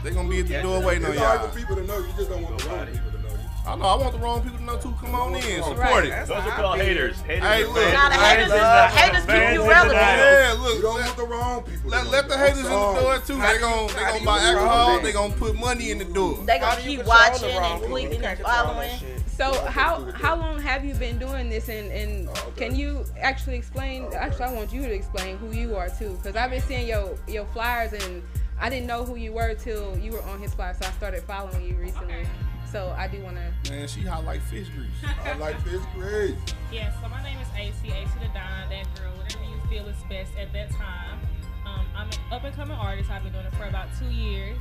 They gonna be at the door waiting on
It's hard
y'all.
for people to know. You just don't want the wrong people to know you.
I know. I want the wrong people to know too. Come on in, support it.
those are called haters. Haters.
Hey,
are
look.
fans.
Now the haters keep
Fans
you
in
relevant.
denial.
Yeah,
You
look.
don't want the wrong people. to know
Let
you.
the haters in the
I'm
door
sorry.
too. They gonna buy alcohol. They gonna put money in the door.
They gonna keep watching and clicking and following.
So how long have you been doing this, and can you actually explain? Actually, I want you to explain who you are too, because I've been seeing your flyers and I didn't know who you were till you were on his flyer, so I started following you recently.
Okay.
So I do want to.
Man, she hot like fish grease.
I like this great.
Yes, so my name is AC the Don, that girl, whatever you feel is best at that time. I'm an up-and-coming artist. I've been doing it for about 2 years.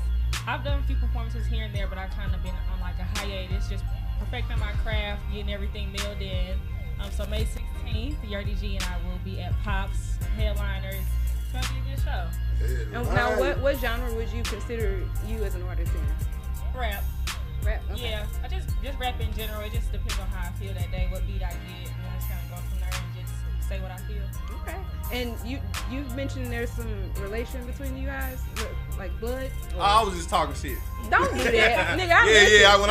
I've done a few performances here and there, but I've kind of been on like a hiatus, just perfecting my craft, getting everything mailed in. So May 16th, Yerrty G and I will be at Pops, headliners. It's going to be a good show.
Now, what genre would you consider you as an artist in?
Rap.
Rap. Okay.
Yeah, I just rap in general. It just depends on how I feel that day, what beat I get, and I just kind of go from there and just say what I feel.
Okay. And you mentioned there's some relation between you guys, like blood.
I was just talking shit.
Don't do that, nigga. I
Yeah.
When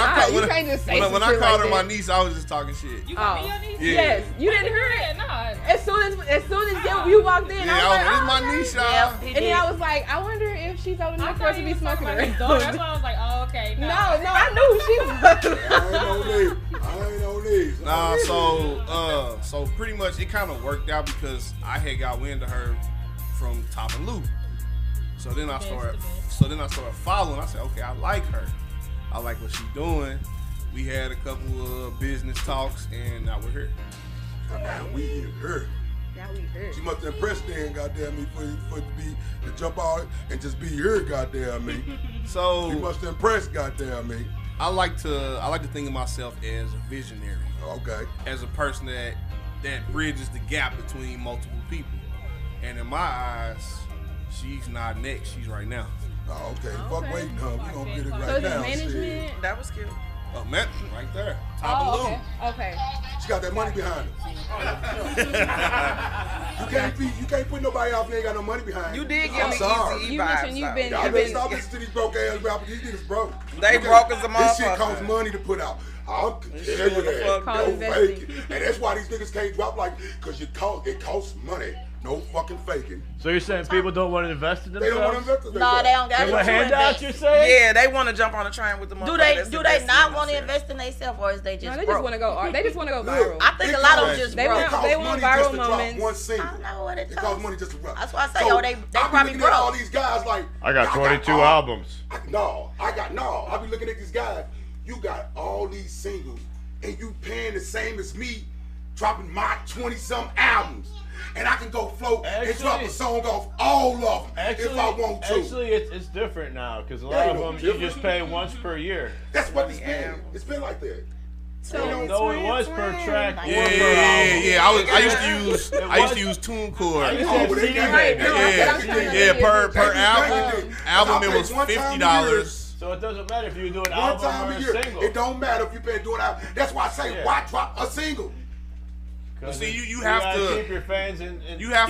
I
called her my niece, I was just talking shit.
You got me your niece?
Yeah.
Yes, you didn't hear it.
No.
As soon as you walked in,
Yeah,
I was like,
this my niece, y'all.
Yeah,
and then I was like, I wonder if she's old enough for us to be smoking her.
That's why I was like, oh, okay.
No, I knew who she was.
I ain't no these.
Nah, so pretty much it kind of worked out because I had got wind of her from Top and Lou. So then I started following. I said, okay, I like her. I like what she's doing. We had a couple of business talks, and now we're here.
Now we here.
Now we heard.
She must have impressed then, goddamn me, for it to jump out and just be here, goddamn me.
So
She must have impressed, goddamn me.
I like to think of myself as a visionary.
Okay.
As a person that bridges the gap between multiple people. And in my eyes, she's not next, she's right now.
Oh, okay. Fuck waiting, huh? We gonna get it
So
right
is it
now.
management?
That was cute.
Oh, man, right there. Top of Lou.
Okay.
She got that money behind her. You can't put nobody off if they ain't got no money behind
You
her.
did give
I'm
me
sorry.
easy
You mentioned you've been-
Y'all better stop listening to these broke ass rappers. These niggas broke.
They broke as a
This shit
motherfucker.
costs money to put out. I'll tell you that.
Called
Don't
investing.
fake it. And that's why these niggas can't drop like, cause it costs money. No fucking faking.
So you're saying people don't want to invest in
They
themselves?
don't want to invest in
No,
themselves.
they don't got
They want handouts, you're saying?
Yeah, they want to jump on the train with the
Do
motherfucker.
they not want to invest in themselves, or is they just
No, they
broke?
just want to go. They just want to go viral.
I think a lot of them just
They
broke.
want
money
viral
just to drop
moments.
one single.
I don't know what it
It
costs.
costs money just to rap.
That's why I say,
So,
oh, they
I be
probably
looking at all
broke.
these guys like,
I got 22
all-
albums.
I be looking at these guys. You got all these singles, and you paying the same as me, dropping my 20-some albums. And I can go float and drop a song off all of them if I want to.
Actually, it's different now because a lot of them you just pay once per year.
That's what it's been. It's been like that.
No, it was per track.
Yeah. I used to use TuneCore. Per album it was $50.
So it doesn't matter if you do an
One
album
time
or
a
a
year.
single.
It don't matter if you pay doing album. That's why I say, why drop a single?
But see, you have to
keep your fans and
you have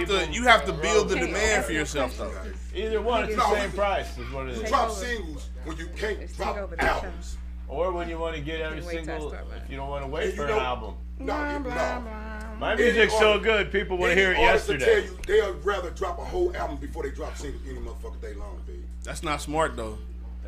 to build the demand for yourself though.
Either one, it's the same price. Is what it
You
is.
drop singles when you can't drop albums.
Or when you want to get every single, if you don't want to wait for an album.
No.
My music's so good, people want to hear it yesterday.
Tell you, they'll rather drop a whole album before they drop singles any motherfucking day long, baby.
That's not smart though.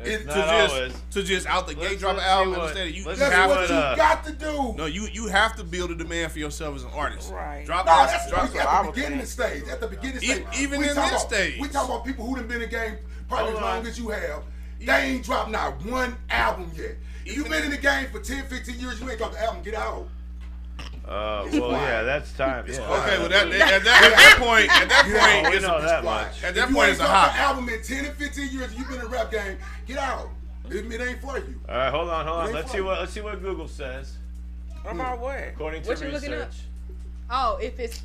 To
just out the gate drop an album instead.
That's what you got to do.
No, you have to build a demand for yourself as an artist.
Right.
Drop
that's
drop
at the beginning stage. At the beginning stage.
Even in this stage.
We talk about people who done been in the game probably as long as you have. They ain't dropped not one album yet. If you've been in the game for 10, 15 years, you ain't dropped the album. Get out.
Well, yeah, that's time. Yeah.
Okay, well at that point,
we know that much.
At that
If you
point,
ain't
it's a
dropped
hot.
an album in 10 and 15 years, and you've been in the rap game. Get out. It ain't for you.
All right, hold on. Let's see what Google says.
About what?
According to
What you looking up?
research,
Oh, if it's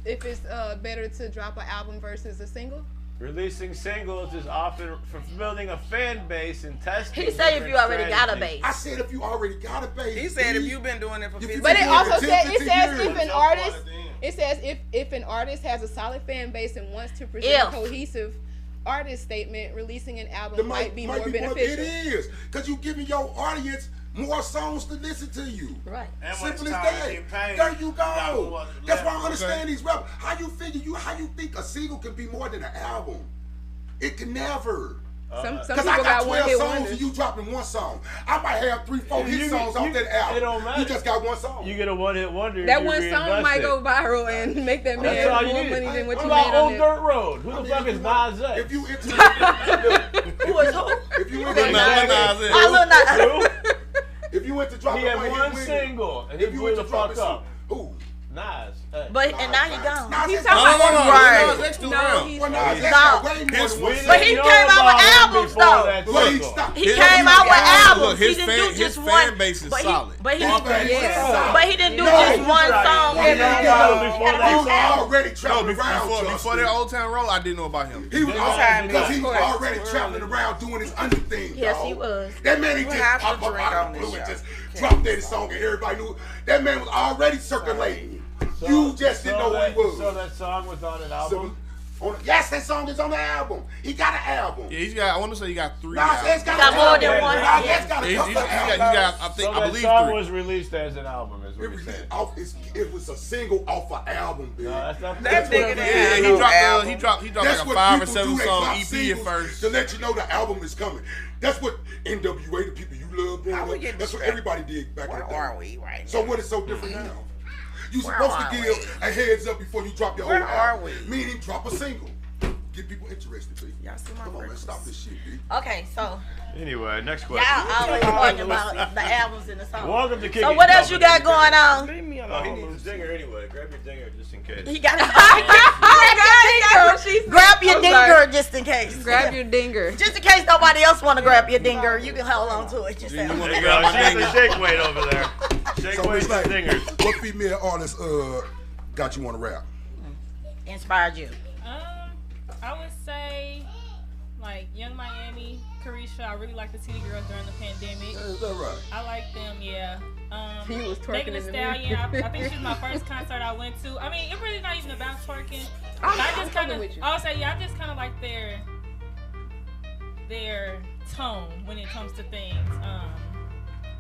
better to drop an album versus a single.
releasing singles is often for building a fan base and testing.
He said if you already got a
strategies.
base.
I said if you already got a base.
He said if you've been doing it for 15
But it
years.
also
10,
says
15
if an
years.
artist. It says if an artist has a solid fan base and wants to present a cohesive artist statement, releasing an album might be more beneficial.
It is, because you giving your audience more songs to listen to you.
Right.
Simple as that. There you go. That's why I understand these rappers. How you think a single can be more than an album? It can never.
Some
Because
people
I got 12
one hit
songs
wonders.
and you dropping one song. I might have 3, 4 hit songs off that album.
It don't matter.
You just got one song.
You get a one-hit wonder.
That
if you
one song
reinvest
might
it.
go viral and make that
That's all
man
you
more
need.
money than what
What
you
about
made on
Old
it.
Dirt Road? Who the fuck is Nas X?
If you into
Who is who?
if you
Who
into
is Nas?
Nas?
I look not.
if you went to drop
He
a
had one
hit
single and he
if you
blew
went
the
to drop
fuck
a
up.
who?
Nas.
But and now he gone.
He's
No,
talking about
right. Nas X still around.
he's
Well,
not.
Nas X got way more than
His-
one
But he
single.
came out with albums though.
But he stopped.
He came out with albums.
Look, his
He didn't
fan-
do just
his
one.
fan base is
but
solid.
But he
Yeah.
didn't do
No,
just
he's
one
right.
song.
He
every
was
day.
already
No,
traveling around.
before that Old Town Road, I didn't know about him.
He was
Time,
because he
of
was
course.
already traveling around doing his other thing.
Yes,
dog.
he was.
That man, he
We
just
have to
popped up
drink
out
on
of the
this
blue and
show.
just dropped that song and everybody knew. That man was already circulating. You just didn't know who he was.
So that song was on an album?
Yes, that song is on the album. He got an album.
Yeah, he's got. I want to say he got 3
Nas X
albums.
got
more
an
than
album.
one.
Nas X got a
He's
couple of
got.
albums.
I
that
believe
song
3.
was released as an album, is what you're saying.
It was a single off an album, dude.
No, that's not
That nigga
Yeah,
didn't
he
have no
dropped.
album.
He dropped
That's
like a
what
5 or
people
7
do. They
song
drop
EP at
singles
first.
to let you know the album is coming. That's what NWA, the people you love,
How we
growing
get
up, that's what
distracted?
everybody did back in
Where
the day.
are we right
So
now?
what is so different now? You
Where
supposed to
are
give a heads up before you drop your
Where
whole
are
album.
we?
Meaning drop a single. Get people interested, B.
Y'all see my
Come on, man,
breakfast?
stop this shit, B.
Okay, so
Anyway, next
y'all
question.
always talking about the albums and the songs.
Welcome to Kicking
So what else you got going on?
Leave me
Oh, he
alone.
needs a dinger anyway. Grab your dinger just in case.
He got
She said.
grab your
I'm sorry.
dinger just in case.
Grab your dinger.
Just in case nobody else want to grab your dinger, you can hold on to it yourself.
There you go. She's the shake weight over there. Shake
So
weight
it's like,
dingers.
what female artist got you on to rap?
Inspired you.
I would say like Young Miami, Carisha. I really like the City Girls during the pandemic.
Is that right?
I like them, yeah.
He was twerking
Megan Thee
in the
Stallion.
mirror.
I think she was my first concert I went to. I mean, it really not even about twerking.
I'm
I just kind
fucking
of,
with you.
I'll say, yeah, I just kind of like their tone when it comes to things.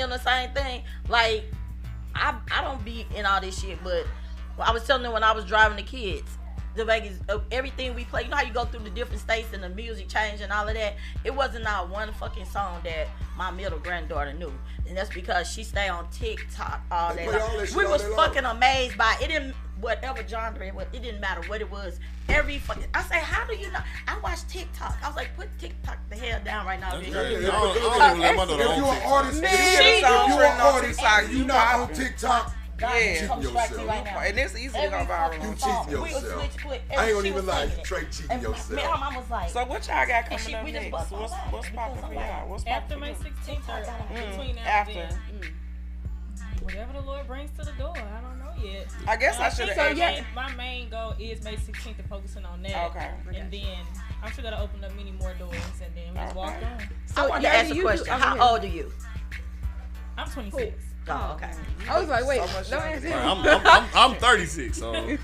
them the same thing. Like, I don't be in all this shit, but I was telling them when I was driving the kids, the Vegas, everything we play. You know how you go through the different states and the music change and all of that. It wasn't not one fucking song that my middle granddaughter knew, and that's because she stayed on TikTok all
They
day.
play all that shit
We
all
was
day long.
fucking amazed by it. It didn't whatever genre it was. It didn't matter what it was. Every fucking. I say, how do you know? I watch TikTok. I was like, put TikTok the hell down right now.
That's
bitch.
crazy. I don't even let my daughter
If
on
you're an
TikTok.
artist,
Man,
if you're an artist,
TikTok,
and you're not on TikTok,
God,
Yeah.
it comes straight to you right now.
And it's easy to go
Every
viral.
fucking
You
song,
cheating
we would
yourself.
switch quick.
I ain't gonna
She
even
was
lie,
singing
you
it.
straight cheating
And
yourself.
my mom was like,
So what y'all got
And she-
coming up
we just
next?
bust
What's
our
popping
lives
for
because
y'all? What's
After
popping
May
for you?
16th or between now
After.
and then. Whatever the Lord brings to the door, I don't know yet.
I guess I should
think
have
my
asked.
main- my main goal is May 16th and focusing on that.
Okay.
And then I'm sure gonna open up many more doors and then we just walk on.
I wanted to
Yerrty,
ask a
you
question.
do-
How
okay.
old are you?
I'm 26.
Oh, okay.
I was like, wait,
So much
don't
younger
answer.
than
I'm 36, so
No,
Okay.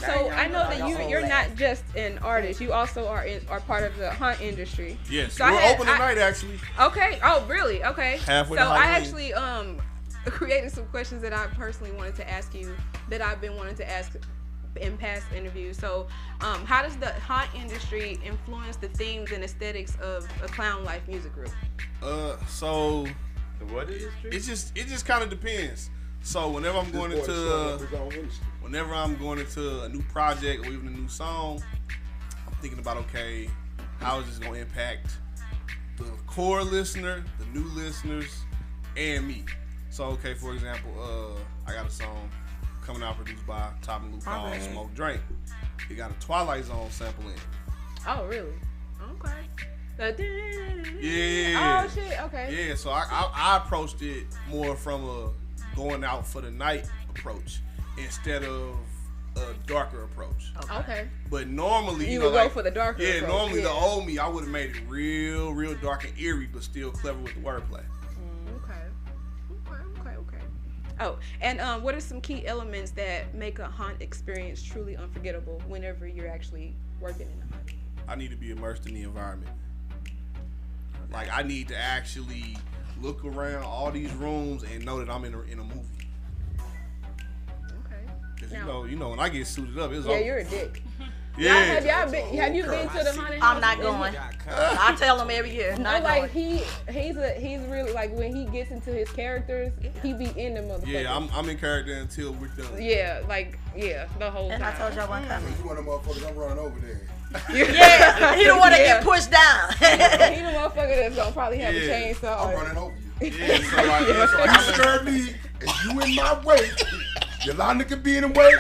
so I know that you're
old
not just an artist. You also are part of the hunt industry.
yes,
So I
we're
had-
open tonight actually.
Okay. Oh, really? Okay.
Halfway
So
to
I
Halloween.
actually created some questions that I personally wanted to ask you that I've been wanting to ask in past interviews. So, how does the hunt industry influence the themes and aesthetics of a clown life music group?
So
The what industry?
it just kind of depends. So whenever I'm going
This boy showing up
into
his own industry.
whenever I'm going into a new project or even a new song, I'm thinking about, okay, how is this gonna impact the core listener, the new listeners, and me. So okay, for example, I got a song coming out produced by Top and Luke called Smoke Drink. It got a Twilight Zone sample in it.
Oh, really? Okay.
Yeah.
Oh shit. Okay.
Yeah, so I approached it more from a going out for the night approach instead of a darker approach.
Okay.
But normally,
You
know,
would go
like,
for the darker
Yeah,
approach,
normally
yeah.
the old me, I would have made it real dark and eerie, but still clever with the wordplay.
Okay. Oh, and what are some key elements that make a hunt experience truly unforgettable whenever you're actually working in the hunt?
I need to be immersed in the environment. Like I need to actually look around all these rooms and know that I'm in a movie.
Okay.
Cause
Now-
you know when I get suited up, it's
Yeah,
over.
you're a dick.
Yeah.
Have you been to the haunted house?
I'm not going. I tell them every year.
No,
Not
like
going.
he's really like when he gets into his characters, he be in the motherfucker.
Yeah, I'm in character until we're done.
Yeah, the whole
And I
time.
told y'all one time.
You one of them motherfuckers, I'm running over there.
Yeah, he don't want to
Yeah.
get pushed down.
He the motherfucker that's gonna probably have a
Yeah.
chainsaw.
I'm running over you.
Yeah, so like,
You disturb me, and you in my way. Yolanda could be in the way.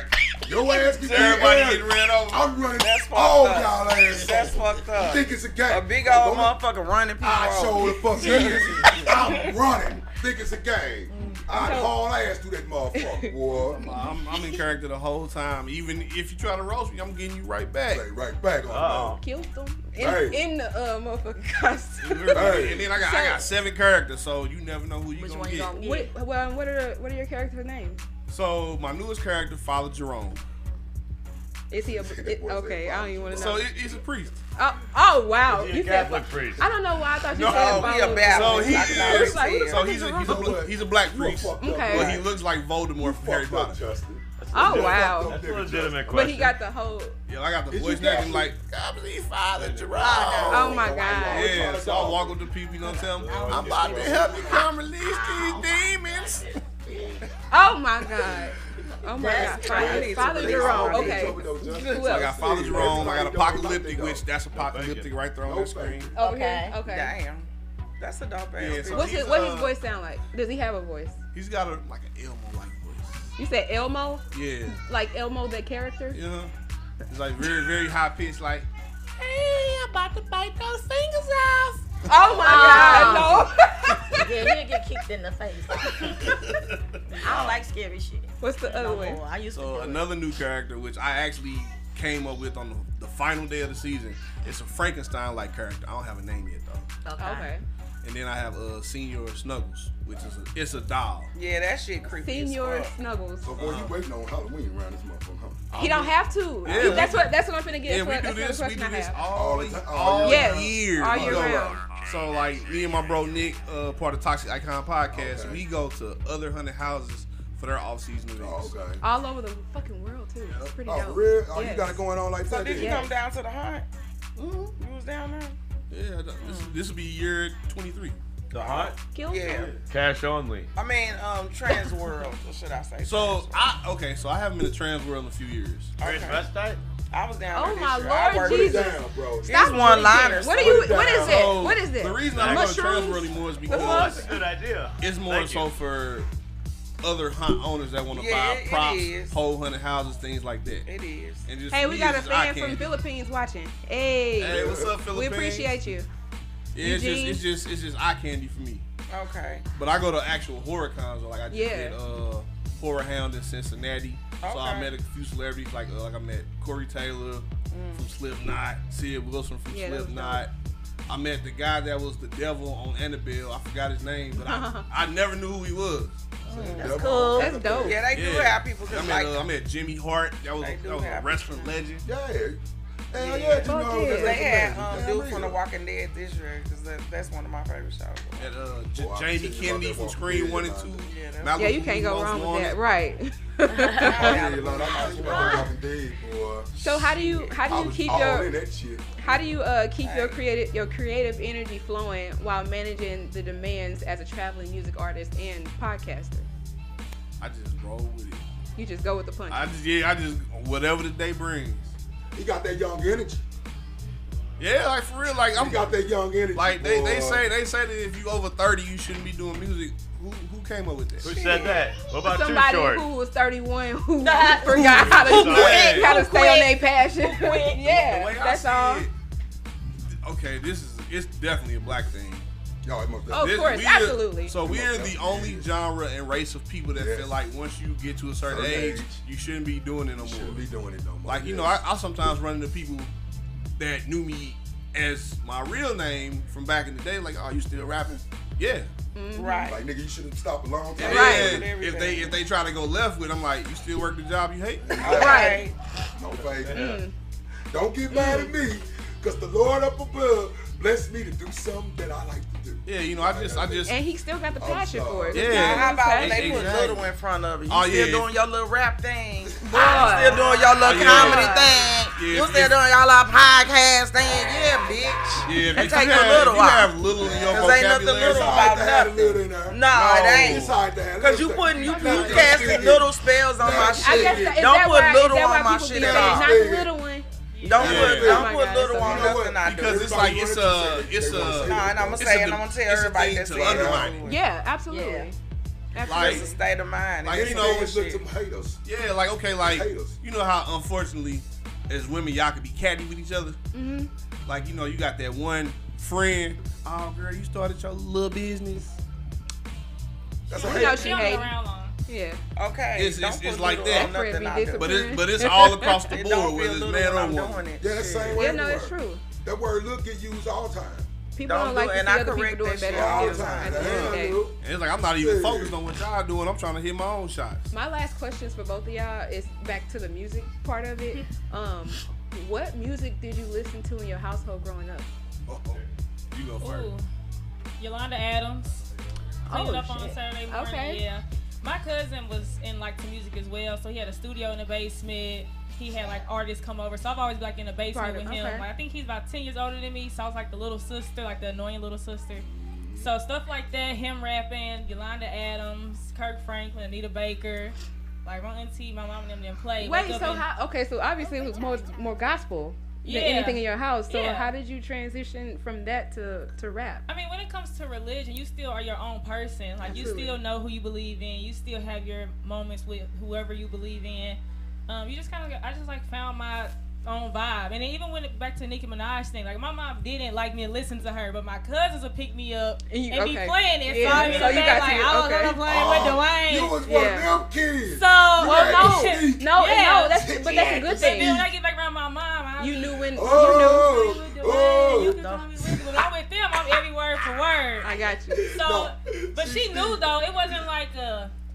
Your ass could be in
everybody
the way.
getting ran over.
I'm running
That's fucked
all
up.
y'all ass.
That's
over.
fucked up.
You think it's a game?
A big old
Don't-
motherfucker running people
I
over.
show the fuck is. I'm running. Think it's a game. I haul ass through that motherfucker, boy.
I'm in character the whole time. Even if you try to roast me, I'm getting you right back.
Right back on
Killed them
Hey.
in the motherfucking costume.
And then I got 7 characters, so you never know who you
Which
gonna
one you
get.
gonna get?
What are your characters' names?
So my newest character, Father Jerome.
Is he okay? I don't even want to know.
So he's a priest.
Oh wow!
Is he a
You said
Catholic priest?
I don't know why I thought you
No,
said
he a
Father.
Baptist.
So he
I
is.
was like, who the
So he's a black priest.
Okay.
But he looks like Voldemort from Harry Potter.
Justin.
Oh wow!
That's a legitimate question.
But he got the whole.
Yeah, I got the
Did
voice
you
acting
guys-
like, I believe Father Jerome.
Oh my god!
Yeah, so I walk with the people, you know what I'm saying? I'm about to help you come release these demons.
Oh my god! Oh my god! Father Jerome. Okay. Who
So I got
else?
Father Jerome, I got Apocalyptic, which that's Apocalyptic right there on the screen.
Over
Okay.
here. Okay.
Damn. That's a dope ass.
Yeah, so
What
he's,
his voice sound like? Does he have a voice?
He's got like an Elmo-like voice.
You said Elmo?
Yeah.
Like Elmo, the character?
Yeah. It's like very high pitched, like, hey, I'm about to bite those fingers off.
Oh my god! No.
Yeah, he'll get kicked in the face. I don't like scary shit.
What's the other
No
way?
more. I used to
So
do it.
another new character, which I actually came up with on the final day of the season, it's a Frankenstein-like character. I don't have a name yet though.
Okay.
And then I have Senior Snuggles, which is it's a doll.
Yeah, that shit creepy.
Senior
as fuck.
Snuggles.
So, boy, you waiting on Halloween around this motherfucker, huh?
He don't have to.
Yeah.
That's what I'm finna get.
Yeah, we
That's
do
another
this. We
question
do
I
this
have.
all
the time.
all
Yeah.
year.
All
We
year
go-
round.
So like me and my bro Nick, part of Toxic Icon Podcast,
Okay.
we go to other haunted houses for their off-season events.
Oh, okay.
All over the fucking world too. It's pretty dope.
Oh, real? Oh,
Yes.
you got it going on like
So
that?
did you
then?
come down to the hunt? You was down there?
Yeah, this will be year 23.
The hunt?
Yeah.
Cash only.
I mean, trans world, or should I say?
So I haven't been to trans world in a few years.
Transvestite?
I was down
Oh
there
my
this year. I
Lord
worked
Jesus!
Down, bro.
Stop
It's one-liners.
What are you? What is it?
So,
What is this?
The reason I don't go to trans
Mushrooms?
world anymore is
Oh,
because
that's a good idea.
it's more
Thank
so
you.
for other hunt owners that want to
Yeah,
buy
it
props,
is.
pole hunting houses, things like that.
It is.
And just
Hey,
for
we
me,
got a
it's just eye
fan from
candy.
Philippines watching. Hey,
Hey, what's up, Philippines?
we appreciate you.
Yeah,
Eugene.
it's just eye candy for me.
Okay.
But I go to actual horror cons. Like I just
Yeah.
did Horror Hound in Cincinnati. So I
Okay.
met a few celebrities like I met Corey Taylor from Slipknot, Sid Wilson from
Yeah, that was
Slipknot. I met the guy that was the devil on Annabelle. I forgot his name, but I never knew who he was.
That's cool.
That's dope.
Yeah, they do
Yeah.
have people
I
just
met,
like.
I met Jimmy Hart. That was
They do
a
have
wrestling legend.
Yeah. Hell
Yeah.
yeah, you
Fuck
know.
yeah.
that's
They had
amazing.
dude
Damn
from The
real.
Walking Dead this year because that's one of my favorite shows.
At
Boy, I
Jamie
tell you
Kennedy
about
from
that
Scream
Walking
1
Dead,
and 2.
Yeah, that's
Yeah, you
Malibu
can't go
Most
wrong with
Wanted.
that, right?
I tell you, Lord, I'm talking about that Walking Dead, boy.
So how do you
I was
keep
all
your
in that shit.
how do you keep your creative energy flowing while managing the demands as a traveling music artist and podcaster?
I just roll with it.
You just go with the punch.
I just whatever the day brings.
He got that young energy.
Yeah, like for real, like
He got that young energy.
like they
boy.
say that if you over 30 you shouldn't be doing music. Who came up with that?
Who said that? What about Too
Somebody
Short?
who was 31 who
Nah.
forgot how to
Who
quit?
how to
Who
stay on
quit?
their passion.
The
Yeah,
way I
that's
see
all.
it, okay, it's definitely a black thing.
Yo, it must
Of course,
we
absolutely.
So we're the only genre and race of people that
Yes.
feel like once you get to a certain age, you shouldn't be doing it no more.
Shouldn't be doing it no more.
Like, you know, I sometimes run into people that knew me as my real name from back in the day. Like, oh, you still rapping? Yeah.
Right.
Like, nigga, you should have stopped a long time.
And
Right.
then if they try to go left with, I'm like, you still work the job you hate?
Right.
No faith. Don't get mad at me, because the Lord up above blessed me to do something that I like to do.
Yeah, you know, I just
And he still got the passion
sorry.
for it.
Yeah.
It's
Now,
not
how about when
his
they put
Exactly.
Little in front of it? You
Oh,
still
yeah.
doing your little rap thing.
Boy.
You still doing your little
Oh, yeah.
comedy
Yeah.
thing.
Yeah,
You
if-
still doing your little podcast thing. Yeah, bitch.
Yeah,
It
if
take
you
a
have,
little
if you
while.
have little in your
'Cause ain't nothing
vocabulary,
It's
little
all right
about
to have a
nothing.
little in there.
No, it ain't.
It's all right to have a
Cause you
little
putting you
thing.
casting little spells on my
I
shit.
guess is
Don't
that
put
why,
little
is that why
on my
people
shit
be
at
saying,
all.
not the little one?
Don't
Yeah.
put
Oh
don't
my
put
God,
little
it's
on
okay.
nothing I do.
because it's like it's
Nah, and I'm gonna say, and I'm gonna tell
it's a
everybody
thing
that's
to
saying
undermine it.
Yeah, absolutely.
Yeah.
Absolutely.
It's a state of mind.
Like,
It's
you
some
know,
Always look
bullshit.
to haters.
Yeah, like okay, like
Haters.
you know how unfortunately as women y'all can be catty with each other.
Mhm.
Like you know you got that one friend. Oh girl, you started your little business.
That's a
You
hater.
know
She
she
don't go
hating.
around long.
Yeah.
Okay.
It's-
don't
it's
put
like
little
that.
on nothing
Friend be
I do.
disciplined.
But it's all across the
It
board,
don't
whether
feel
it's
little
man
when
or
I'm
woman.
doing it.
Yeah, that
Shit.
same way.
Yeah, no, it's
everywhere.
true.
That word look get used all the time.
People
Don't
don't like
do it,
to
and
see
I
other
correct
people doing
that
better
shit
all
than
the
you
time.
at the end of the day.
Look.
And it's like I'm not even
Yeah.
focused on what y'all doing. I'm trying to hit my own shots.
My last questions for both of y'all is back to the music part of it. What music did you listen to in your household growing up?
You go first.
Ooh, Yolanda Adams. Clean it up on
shit.
Saturday morning.
Okay.
Yeah. My cousin was in like the music as well, so he had a studio in the basement. He had like artists come over, so I've always been like in the basement
Part of-
with him.
okay.
Like I think he's about 10 years older than me, so I was like the little sister, like the annoying little sister. So stuff like that, him rapping, Yolanda Adams, Kirk Franklin, Anita Baker, like my auntie, my mom and them didn't play.
Wait,
Wake up
so
and-
how? Okay, so obviously it was more gospel
Yeah.
than anything in your house. So
Yeah.
how did you transition from that to rap?
I mean, when it comes to religion, you still are your own person. Like, you
Absolutely.
still know who you believe in. You still have your moments with whoever you believe in. You just kind of, I just like found my own vibe. And then even when it, back to Nicki Minaj thing, like my mom didn't like me to listen to her, but my cousins would pick me up and,
And you-
be
okay.
playing it.
Yeah.
So I mean,
So you got
like,
to-
I was
okay.
on playing with Dwayne.
You was one
Yeah.
of them kids.
So,
Well,
Yeah.
no,
Yeah.
that's but that's a good
But then when
thing.
I get back around my mom, I
You knew when
Oh,
you
oh.
can call me Ricky. When I'm with them, I'm every word for word.
I got you.
So,
No,
but she knew though, it wasn't like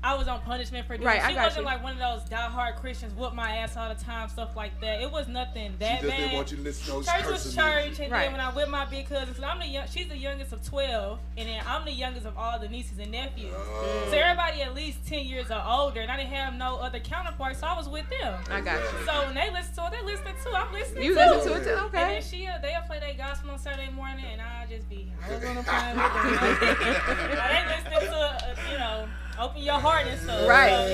I was on punishment for doing. She wasn't like one of those diehard Christians, whoop my ass all the time, stuff like that. It was nothing that
she just
bad.
Didn't want you to listen to those
church was church, and
right.
then when I with my big cousins, she's the youngest of 12, and then I'm the youngest of all the nieces and nephews. So everybody at least 10 years or older, and I didn't have no other counterparts, so I was with them.
I got you.
So when they listen to it, they listen too. I'm listening
you
too.
listen to it too, okay.
And then they'll play their gospel on Saturday morning, and I just be on the phone with them. They listening to, open your heart and stuff.
Right.
So,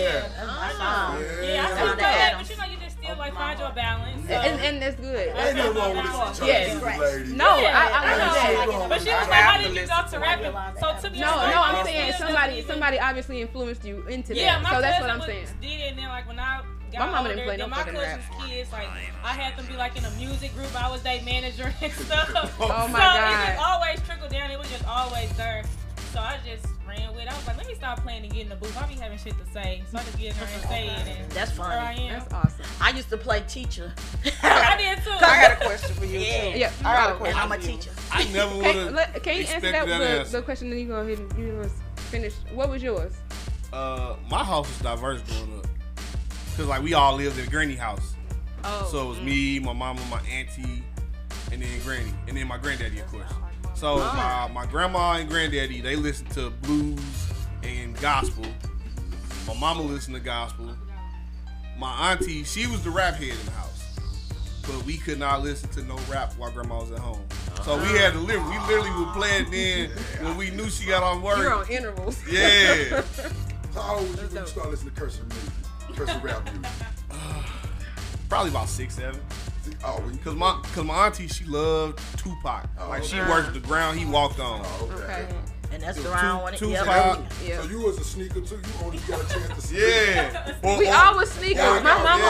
Yeah,
I feel bad, but you just still like find your balance. So.
And that's good.
Ain't nothing wrong with this
Yes.
lady.
No, I
know.
that.
But she was like, how did you go to rapping? So to be honest,
I'm saying somebody obviously influenced you into that.
My
So that's what
cousin
I'm saying.
did it, and then like when I got
My mama
older,
didn't play no
then my
fucking rap.
cousin's kids, like I had them be like in a music group. I was their manager and stuff.
Oh my
so
God.
it just always trickled down. It was just always there. So I just ran with it. I was like, let me stop playing and get in the booth. I be having shit to say. So I just get in there and say it. And
that's fun.
Here I am.
That's awesome.
I used to play teacher.
I did too.
I got a question for you too.
Yeah.
I got a question.
I'm a
for you.
teacher.
I never would have.
Can you answer that the question? Then you go ahead and you finish. What was yours?
My house was diverse growing up. Cause like we all lived in a granny house.
Oh.
So it was me, my mama, my auntie, and then granny, and then my granddaddy, of course. So my grandma and granddaddy, they listened to blues and gospel. My mama listened to gospel. My auntie, she was the rap head in the house. But we could not listen to no rap while grandma was at home. So we had to we literally would play it then when we knew she got on work.
You're on intervals.
Yeah.
How old was you when you started listening to cursing music? Cursing rap music?
Probably about 6, 7.
Oh,
cause my auntie, she loved Tupac. Like she worked the ground he walked on.
Okay.
And that's the round one.
Tupac.
Yeah.
So you was a sneaker too. You only got a chance to see.
Yeah.
We all was sneakers.
Yeah,
My mama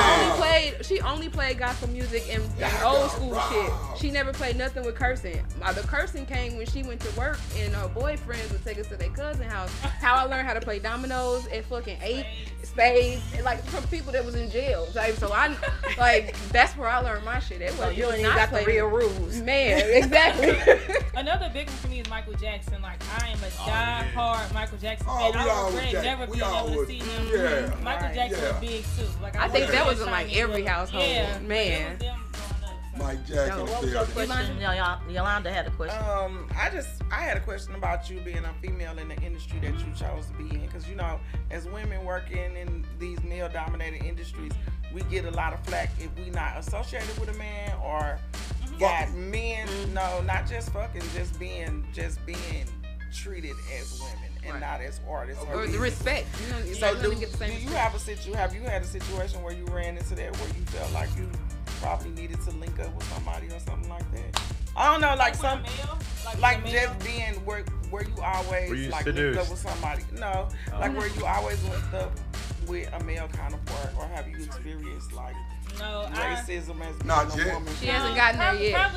yeah.
only played gospel music and old school shit. She never played nothing with cursing. The cursing came when she went to work and her boyfriends would take us to their cousin's house. How I learned how to play dominoes at fucking 8, spades, and like from people that was in jail. Like, so I that's where I learned my shit. It was
you ain't got the real rules.
Man, exactly.
Another big one for me is Michael Jackson. Like I am a die-hard Michael Jackson fan. I regret never being able to see him.
Yeah.
Michael Jackson was big too. Like
I think that was in like every household.
Yeah,
man.
Mike Jackson.
What was your question? Yolanda had a question.
I had a question about you being a female in the industry that you chose to be in, because as women working in these male-dominated industries, we get a lot of flack if we not associated with a man or got men. No, not just fucking, just being treated as women and not as artists.
Or the respect.
So do you have a situation where you ran into that where you felt like you probably needed to link up with somebody or something like that? I don't know, like some, like just being where you always like linked up with somebody. No, like where you always linked up with a male counterpart, or have you experienced like racism as being a woman?
She hasn't gotten there yet.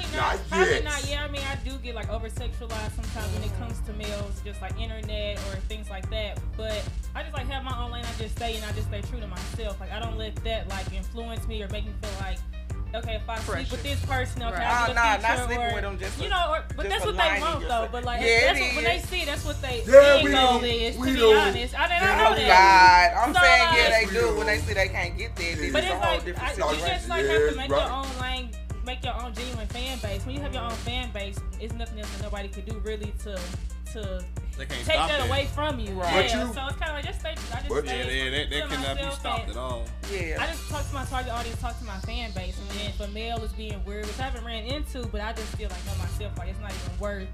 Probably not yet. I mean, I do get like over sexualized sometimes when it comes to males, just like internet or things like that. But I just like have my own lane. I just stay true to myself. Like I don't let that like influence me or make me feel like, okay, if I sleep with this person, okay, I get a feature,
not sleeping with them, just
but that's what they want though. But like, that's what, when they see, that's what they end goal is. To be honest, I know that.
God, I'm saying they do when they see they can't get there.
But it's like you just like have to make your own lane, make your own genuine fan base. When you have your own fan base, it's nothing else that nobody could do really to take that away from you.
Right.
Yeah, so it's kind of like just stay.
That cannot be stopped at all.
Yeah.
I just talk to my target audience, talk to my fan base, and then for male is being weird, which I haven't ran into, but I just feel like know myself, like it's not even worth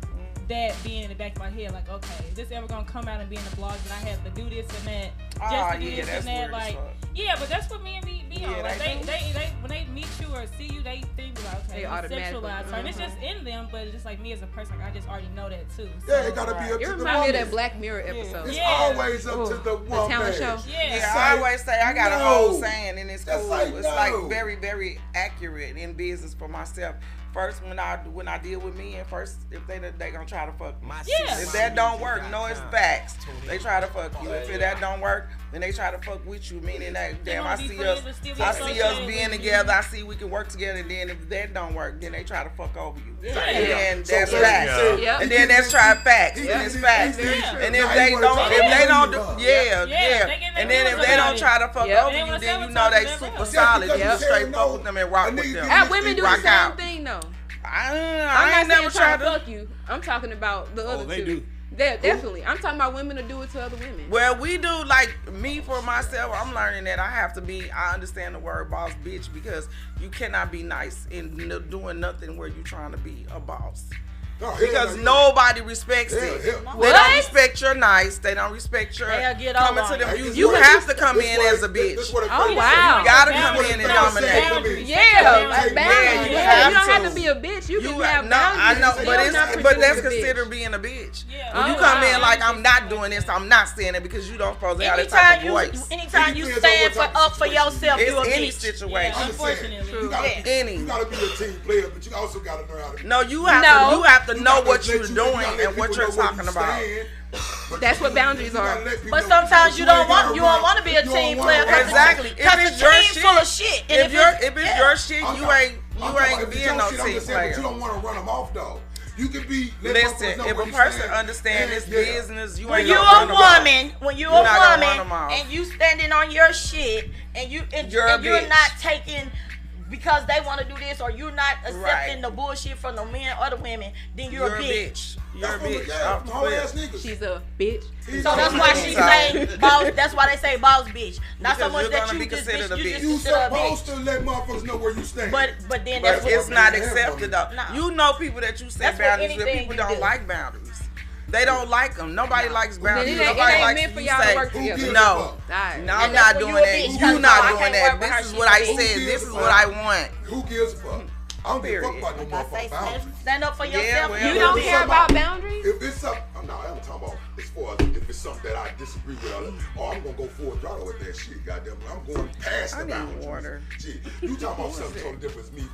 that being in the back of my head. Like, okay, is this ever gonna come out and be in the blogs and I have to do this and that, just to do this and that? Like, yeah, but that's what me and me be on. Like they when they meet you or see you, they think like, okay, they sexualize her, and it's just in them. But it's just like me as a person, like I just already know that too. So,
yeah, it gotta be up to the woman.
You remind me of that Black Mirror episode.
It's always up to the woman.
The talent show.
Yeah,
I always say I got a whole saying, and it's cool. It's like very, very accurate in business for myself. First, when I deal with me, and first, if they gonna try to fuck me. If that don't work, no, it's facts. They try to fuck you. If that don't work, then they try to fuck with you, meaning that damn, I
gonna be
see us,
friends and still be
I see us
associated
being
with
together. I see we can work together. And then if that don't work, then they try to fuck over you.
Yeah.
And that's
So,
facts.
Yep.
And then that's try facts. And it's facts. And if they don't, do, and then if they don't try to fuck over you, then you know they super solid. You straight fuck with them and rock with them.
And women do the
Rock
same
out.
thing though.
I
I'm
ain't
not
never
saying trying
tried
to
to.
fuck you. I'm talking about the other
they
two.
do.
Yeah, definitely. I'm talking about women to do it to other women.
Well, we do, like me for myself. I'm learning that I have to be. I understand the word boss bitch because you cannot be nice in doing nothing where you're trying to be a boss. Because nobody respects it. They don't respect your nice. They don't respect your coming to the music. You have to come in as a bitch.
Oh wow!
You gotta come in and dominate.
Yeah, like boundaries.
you
Yeah,
have
you don't
to.
have to be a bitch. You can have
No, I know,
boundaries.
but that's considered being a bitch. When you come in like I'm not doing this, I'm not saying it because you don't supposed to have that type of voice.
Anytime you stand up for yourself, you a
it's any
bitch.
situation.
Unfortunately.
You gotta be a team player, but you also gotta know how to.
No, you have to know what you're doing and what you're talking about.
That's what boundaries are.
But sometimes you don't want to be a team player.
Exactly.
Because the team full of shit. And
if it's your shit, you ain't being no team player.
But you don't want to run them off though. You can be.
Listen, if a person understands this business, you
when
ain't
you're
gonna
a
run them
woman, when you're
You're
a
not gonna run
woman,
them off.
and you standing on your shit, and you're
bitch.
not taking because they want to do this, or you're not accepting
Right.
the bullshit from the men or the women, then you're a bitch.
You're a bitch. Off the flip.
She's a bitch.
So that's why she say boss. That's why they say boss bitch. Not so
Because
much
you're
that
gonna
you
be
just
considered a
bitch. You
bitch.
just
You
consider a bitch.
supposed to let motherfuckers know where you stand.
But then
But
that's
it's
what
not accepted though.
No.
You know people that you set
That's what
boundaries with.
anything
People
you
don't
do.
like boundaries. They don't like them. Nobody likes boundaries.
It ain't
Nobody likes
meant for
you
y'all to
say,
work together.
no,
Alright.
no, I'm
And
not
that's
doing
when you a
that.
bitch,
You
'cause
not
I
doing
can't
that.
work with her,
This is
she's
what
a
I
bitch.
said. This is what I want.
Who gives a fuck? I don't give a fuck about no
Like I say,
motherfucking boundaries.
stand up for
Yeah,
yourself.
well,
You
If
don't
it's
care
something
about boundaries?
If it's something, no, I'm talking about as far as if it's something that I disagree with, I'm gonna go full throttle with that shit. Goddamn, I'm going past the
I need
boundaries.
water.
Shit, you talking about something totally different from me?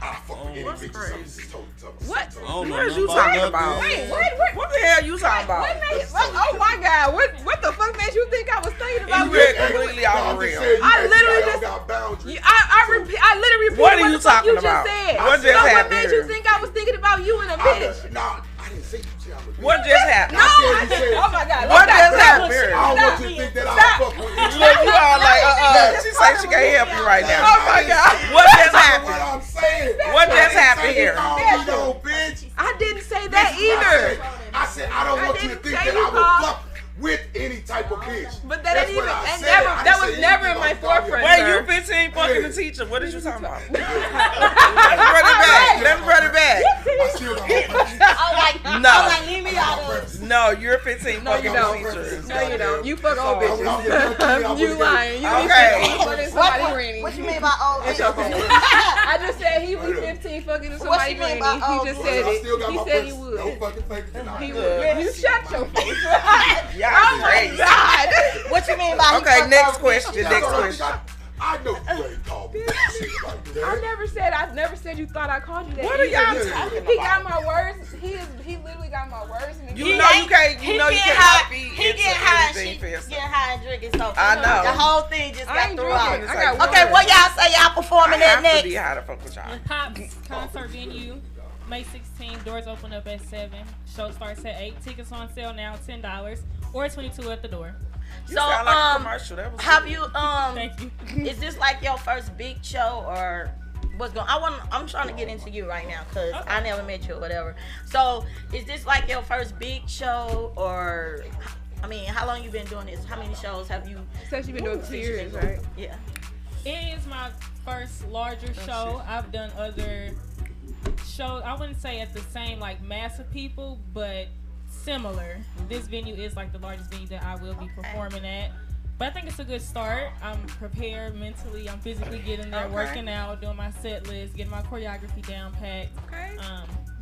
I fuck with any
what's
bitch.
crazy?
Something.
What?
What is you talking about?
Wait, what?
What the hell you talking about?
Oh my God! What the fuck made you think I was thinking about
You
this?
read completely off the rail.
I literally just-
got boundaries.
I literally repeated
What are
what
you
the fuck
talking
you
about?
just said.
What just
So what
happened
made
here?
you think I was thinking about you and a bitch?
Nah, I didn't say you said I'm a bitch.
What just happened?
No,
I said-
oh my God!
What
stop.
just happened here?
I don't want you to think that I fuck with you.
You all like, she say she can't help you right now.
Oh my God!
What just
That's
happened?
what I'm saying.
What just happened here?
Call me no bitch.
I didn't say that either.
I said I don't want you to
didn't
think
say
that
you
I will
called-
fuck with any type of bitch.
But that
That's
ain't even.
what I
And
said.
never.
I
That
said
was
you
never in
gonna
my
call me a
forefront.
Wait,
sir.
you 15 fucking the teacher. What did you talking about? Let's run it back. Let's run it back.
I still got my preference.
I'm like, leave me out of it.
No, you're 15
No, you
fucking
don't.
teachers.
No, you don't. You fuck old
I'm just
bitches. You lying. You
Okay.
be 15 fucking somebody granny.
What you mean by old
It's
bitch?
okay. I just said he was 15 fucking somebody
you mean
granny.
by
He
old
just
bitch?
said
I still
it.
got
He
my
said he
preference.
would.
No fucking faking tonight.
He would. You shut your face.
Y'all
Oh my
crazy.
God.
What you mean by
Okay, next question. Next question.
I know you ain't called me shit like that.
I never said you thought I called you that.
What are y'all
either.
talking
He
about?
got my words. He literally got my words. And
You know you can't. You know you cannot be
He
into
get high.
anything
She
fast.
get high and drinking. So
I know.
the whole thing just
I
got
ain't
through
drinking.
out.
I got
Okay,
Okay, what y'all say y'all performing
I
at
have to
next?
be high to fuck with y'all.
Pops concert venue, May 16th. Doors open up at 7. Show starts at 8. Tickets on sale now, $10 or $22 at the door.
You
So
sound like a commercial. That was
have
good.
you
Thank you.
is this like your first big show or what's going? I'm trying to get into you right now because I never met you or whatever. So is this like your first big show or? I mean, how long you been doing this? How many shows have you?
Said you've been doing 2 years, right?
Yeah.
It is my first larger show. I've done other shows. I wouldn't say at the same like mass of people, but similar. This venue is like the largest venue that I will be performing at. But I think it's a good start. I'm prepared mentally. I'm physically getting there, working out, doing my set list, getting my choreography down packed.
Okay.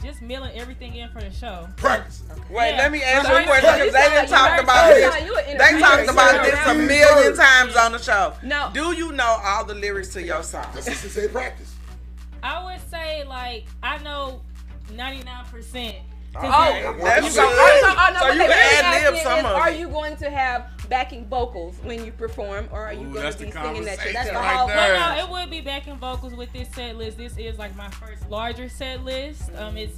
Just milling everything in for the show.
Practice.
Wait,
Yeah.
let me ask you a
Right.
question because they didn't talk about this. They talked about this a million times on the show.
No.
Do you know all the lyrics to your song?
That's what she say practice.
I would say like I know 99%
Okay. That's
So
good.
you
can ad-lib some of
are
it.
you going to have backing vocals when you perform, or are you going to be singing that yourself?
That's the whole
Well, no, it would be backing vocals with this set list. This is like my first larger set list. I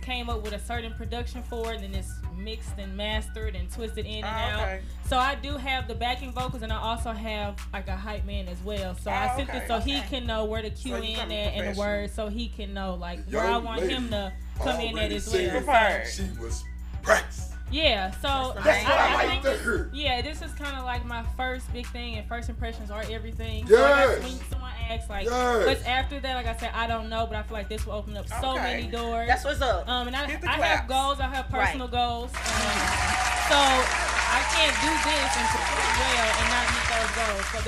came up with a certain production for it, and it's mixed and mastered and twisted in and out. So I do have the backing vocals, and I also have like a hype man as well. So I sent it so he can know where to cue in at and the words, so he can know like where I want him to come in at as well.
She was practiced.
Yeah, so
That's what I
think
like to hear.
yeah, this is kind of like my first big thing, and first impressions are everything.
Yes.
So when someone asks, like,
Yes.
what's after that? Like I said, I don't know, but I feel like this will open up so many doors.
That's what's up.
And I have goals. I have personal goals. So I can't do this and perform well and not meet those goals. So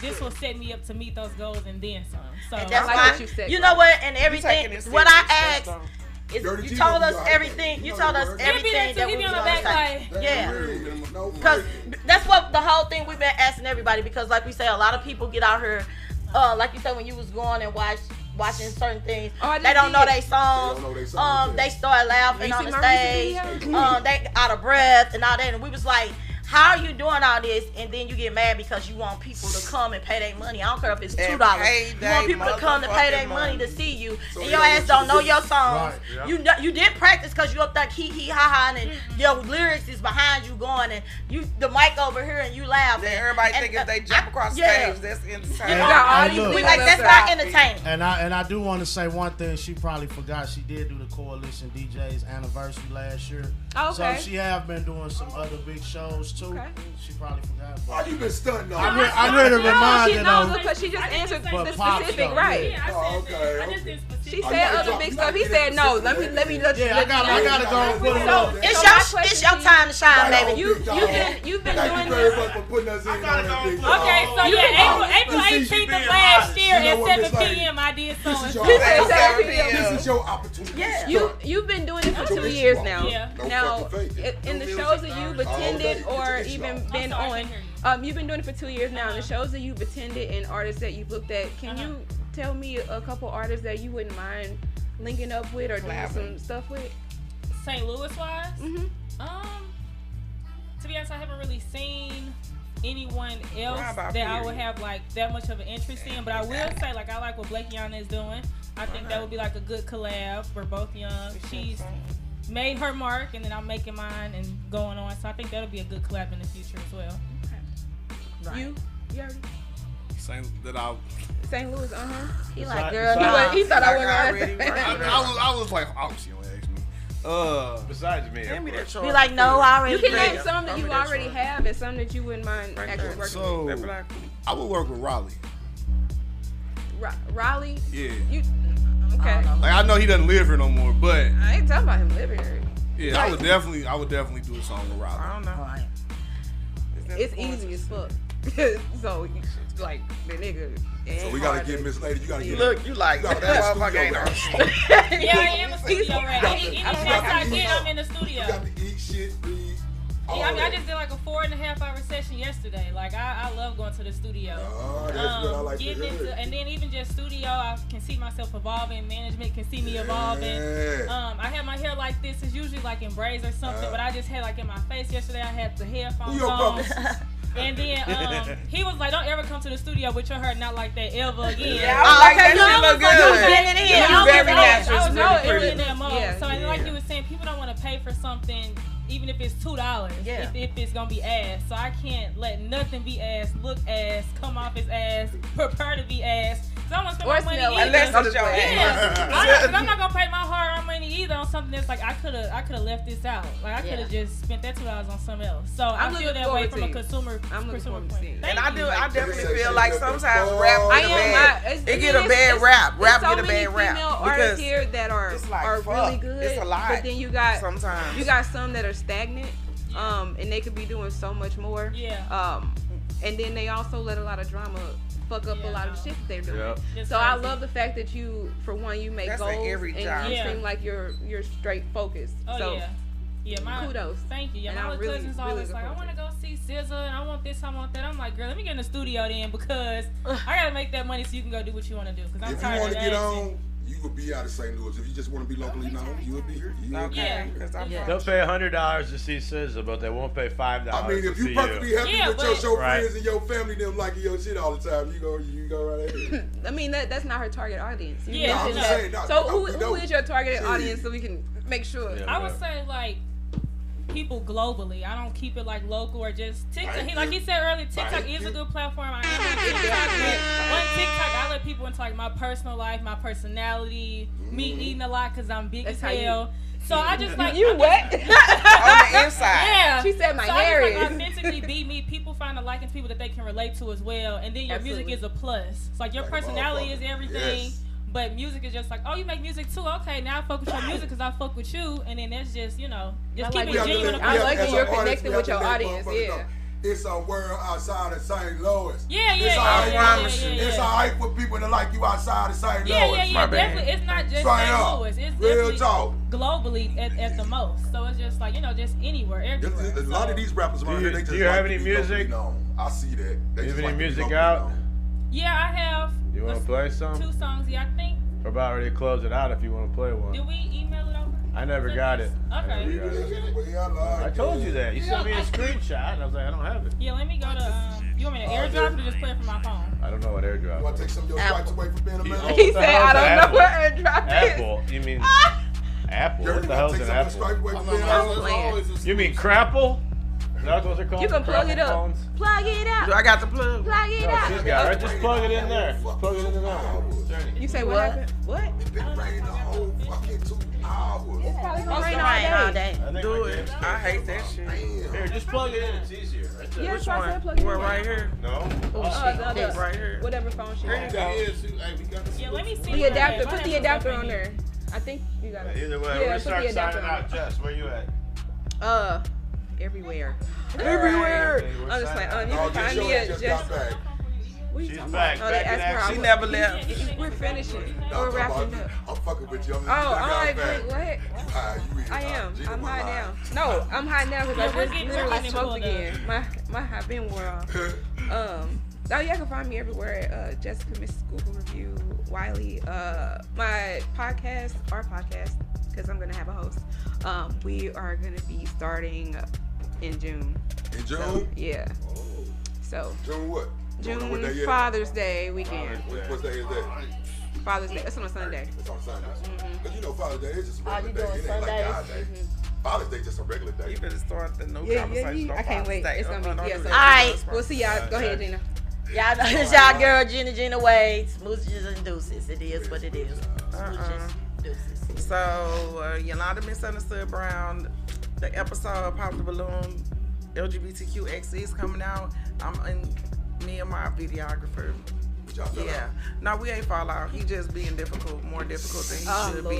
this will set me up to meet those goals and then some. So
And that's why you know what, and everything. What I asked. You told us everything. You told us everything that we was gonna say. Yeah, because that's what the whole thing we've been asking everybody. Because like we say, a lot of people get out here, like you said when you was going and watching certain things, they don't know their songs. They start laughing on the stage. They out of breath and all that. And we was like, how are you doing all this? And then you get mad because you want people to come and pay their money. I don't care if it's $2. You want people to come to pay their money to see you, and your ass don't know your songs.
Right.
You did practice because you up there hee ha ha, and your lyrics is behind you going, and you the mic over here and you laugh.
Then everybody think if they jump across stage, that's entertaining.
We like that's not entertaining.
And I do want to say one thing. She probably forgot. She did do the Coalition DJs anniversary last year.
Okay.
So she have been doing some other big shows too. Okay. She probably forgot.
Why you been stunting on?
I really reminded
her. She knows because she just answered the specific, right?
Okay.
She said other big stuff. He said no. Let me let you know.
I gotta go and put it on.
It's your time to shine, baby.
You've been doing
this. For putting us in
okay, so April 18th of last year at 7 p.m. I did so.
This is your opportunity.
Yeah. You've been doing it for 2 years now.
Yeah.
Now, in the shows that you've attended or even been on, you've been doing it for 2 years now. In the shows that you've attended and artists that you've looked at, can you tell me a couple artists that you wouldn't mind linking up with or doing some stuff with?
St. Louis wise? To be honest, I haven't really seen anyone else that I would have like that much of an interest in, but I will say like I like what Blakeyana is doing. I think that would be like a good collab. We're both young. She's made her mark, and then I'm making mine and going on. So I think that'll be a good collab in the future as well.
Okay. Right. You already?
St.
Louis,
He like, girl,
he thought I wasn't ready.
I was like, obviously you don't ask me.
Besides me,
be like, no, I already.
You can name some that you already have and some that you wouldn't mind actually working with.
So I would work with Raleigh.
Raleigh?
Yeah.
Okay.
Like I know he doesn't live here no more, but
I ain't talking about him living here.
Yeah, I would definitely do a song with Raleigh.
I don't know.
It's easy as fuck. So like the nigga.
So we gotta get Miss Lady. You gotta get.
Look, you like that motherfucker ain't on.
Yeah, I am a studio rat. Any chance I get, I'm in the studio.
You got to eat shit, breathe.
Yeah, I mean, I just did like a 4.5 hour session yesterday. Like I love going to the studio.
Oh, that's good. I like to hear.
And then even just studio, I can see myself evolving. Management can see me evolving. I have my hair like this. It's usually like in braids or something, but I just had like in my face yesterday. I had the headphones on. And then he was like, "Don't ever come to the studio with your hair not like that ever again."
Yeah, I was like, that shit look good.
I was
very natural.
I was really in that mode. So like you were saying, people don't want to pay for something, even if it's $2. If it's gonna be ass. So I can't let nothing be ass, look ass, come off as ass, prepare to be ass. So I want to spend my money either.
Unless it's your ass.
I'm not gonna pay my hard-earned money either on something that's like I could have left this out. Like I could have just spent that $2 on something else. So I feel that way from a consumer point.
And I definitely feel like sometimes rap
it
get a bad rap. Rap get a bad rap.
Female artists here that are really good.
It's a lot.
But then you got
sometimes
you got some that are stagnant. And they could be doing so much more. And then they also let a lot of drama fuck up a lot of the shit that they're doing. So I love the fact that you, for one, you make goals and you seem like you're straight focused. My kudos.
Thank you. Yeah, my little cousin's always like, I want to go see SZA and I want this, I want that. I'm like, girl, let me get in the studio then because I gotta make that money so you can go do what you want to do. Because I'm tired of that.
You would be out of St. Louis. If you just want to be locally known, you would be here.
Okay.
They'll pay $100 to see SZA, but they won't pay $5
I mean, if
to
you
see
perfectly
you.
happy with your show
Right.
friends and your family, them liking your shit all the time, you go right ahead.
I mean, that's not her target audience.
Yeah,
I'm just saying.
So who is your targeted audience so we can make sure?
I would say like people globally. I don't keep it like local or just TikTok. Like he said earlier, TikTok is a good platform. I am on TikTok, but on TikTok I let people into like my personal life, my personality, me eating a lot because I'm big as hell. So I just like
you wet
on the inside.
Yeah,
she said my
so
hair
I
is.
just, like, authentically be me. People find a liking people that they can relate to as well, and then your music is a plus. It's like your personality is everything.
Yes.
But music is just like, oh, you make music too? Okay, now I fuck with your music because I fuck with you. And then that's just, just keep it genuine.
I like that you're connected with your audience, yeah.
It's a world outside of St. Louis.
Yeah.
It's all right for people to like you outside of St. Louis.
Yeah, definitely. It's not just St. Louis. It's
real talk.
Globally at the most. So it's just like, just anywhere, everywhere.
A lot of these rappers around here, they just
do you have any music?
I see that.
Do you have any music out?
Yeah, I have.
You want to play some?
2 songs, yeah, I think.
We're about ready to close it out if you want to play one.
Did we email it over?
I never got it.
Okay.
I told you that. You sent me a screenshot, and I was like, I don't have it.
Yeah, let me go to, you want me to airdrop it or just play it from my phone?
I don't know what airdrop is.
You want to take some of your stripes away from being a man?
He said, I don't know what airdrop is.
Apple. You mean Apple? What the hell's an Apple? You mean Crapple? Is that what they're called?
You can plug it up.
Phones?
Plug it up.
Do I got the plug?
Plug it
No,
up.
she's got it. Right? Just plug it in there. Just plug it in there.
You say what happened? What?
It's been raining the whole fucking 2 hours.
It's probably gonna
Rain
rain
all day.
Do it. I hate that shit.
Here, just plug it in. It's easier. Right there.
Yeah,
Which
try to
one?
plug it in.
We're right here.
No.
The other,
Right here.
whatever phone she has.
Yeah, let me see.
The adapter. Put the adapter on there. I think you got it.
Either way,
Yeah,
we're gonna
put
start
the adapter
signing out.
on.
Jess, where you at?
Everywhere.
Everywhere.
I'm just like, you
Oh,
can find me at just.
She's back.
Oh, they
Back in
asked her
action.
She never left.
We're finishing. We're wrapping up.
I'm fucking with you.
Oh, all right, great. What? I am. I'm high now. No, I'm high now because I just literally smoked again. My high been wore off. Oh, yeah, I can find me everywhere at Jessica Miss Google Review, Wiley. My podcast, our podcast, because I'm going to have a host. We are going to be starting in June.
In June?
So, yeah. So.
June what?
June Father's Day weekend.
What day is that?
Father's Day. That's on a Sunday.
It's on Sunday. Because you know Father's Day is just a regular
you
day.
doing
It ain't like
Sundays?
God Day. Father's Day just a regular day.
You better start the new conversation.
I can't wait. It's going to be, yeah. So,
Alright.
we'll see y'all. Go ahead, Gina.
Y'all know it's y'all girl, Gina Waits. Smooches and deuces. It is what it is. Smooches, deuces.
So, Yolanda Misunderstood Brown, the episode Pop the Balloon, LGBTQX is coming out. Me and my videographer. Yeah. No, we ain't fall out. He just being more difficult than he should be.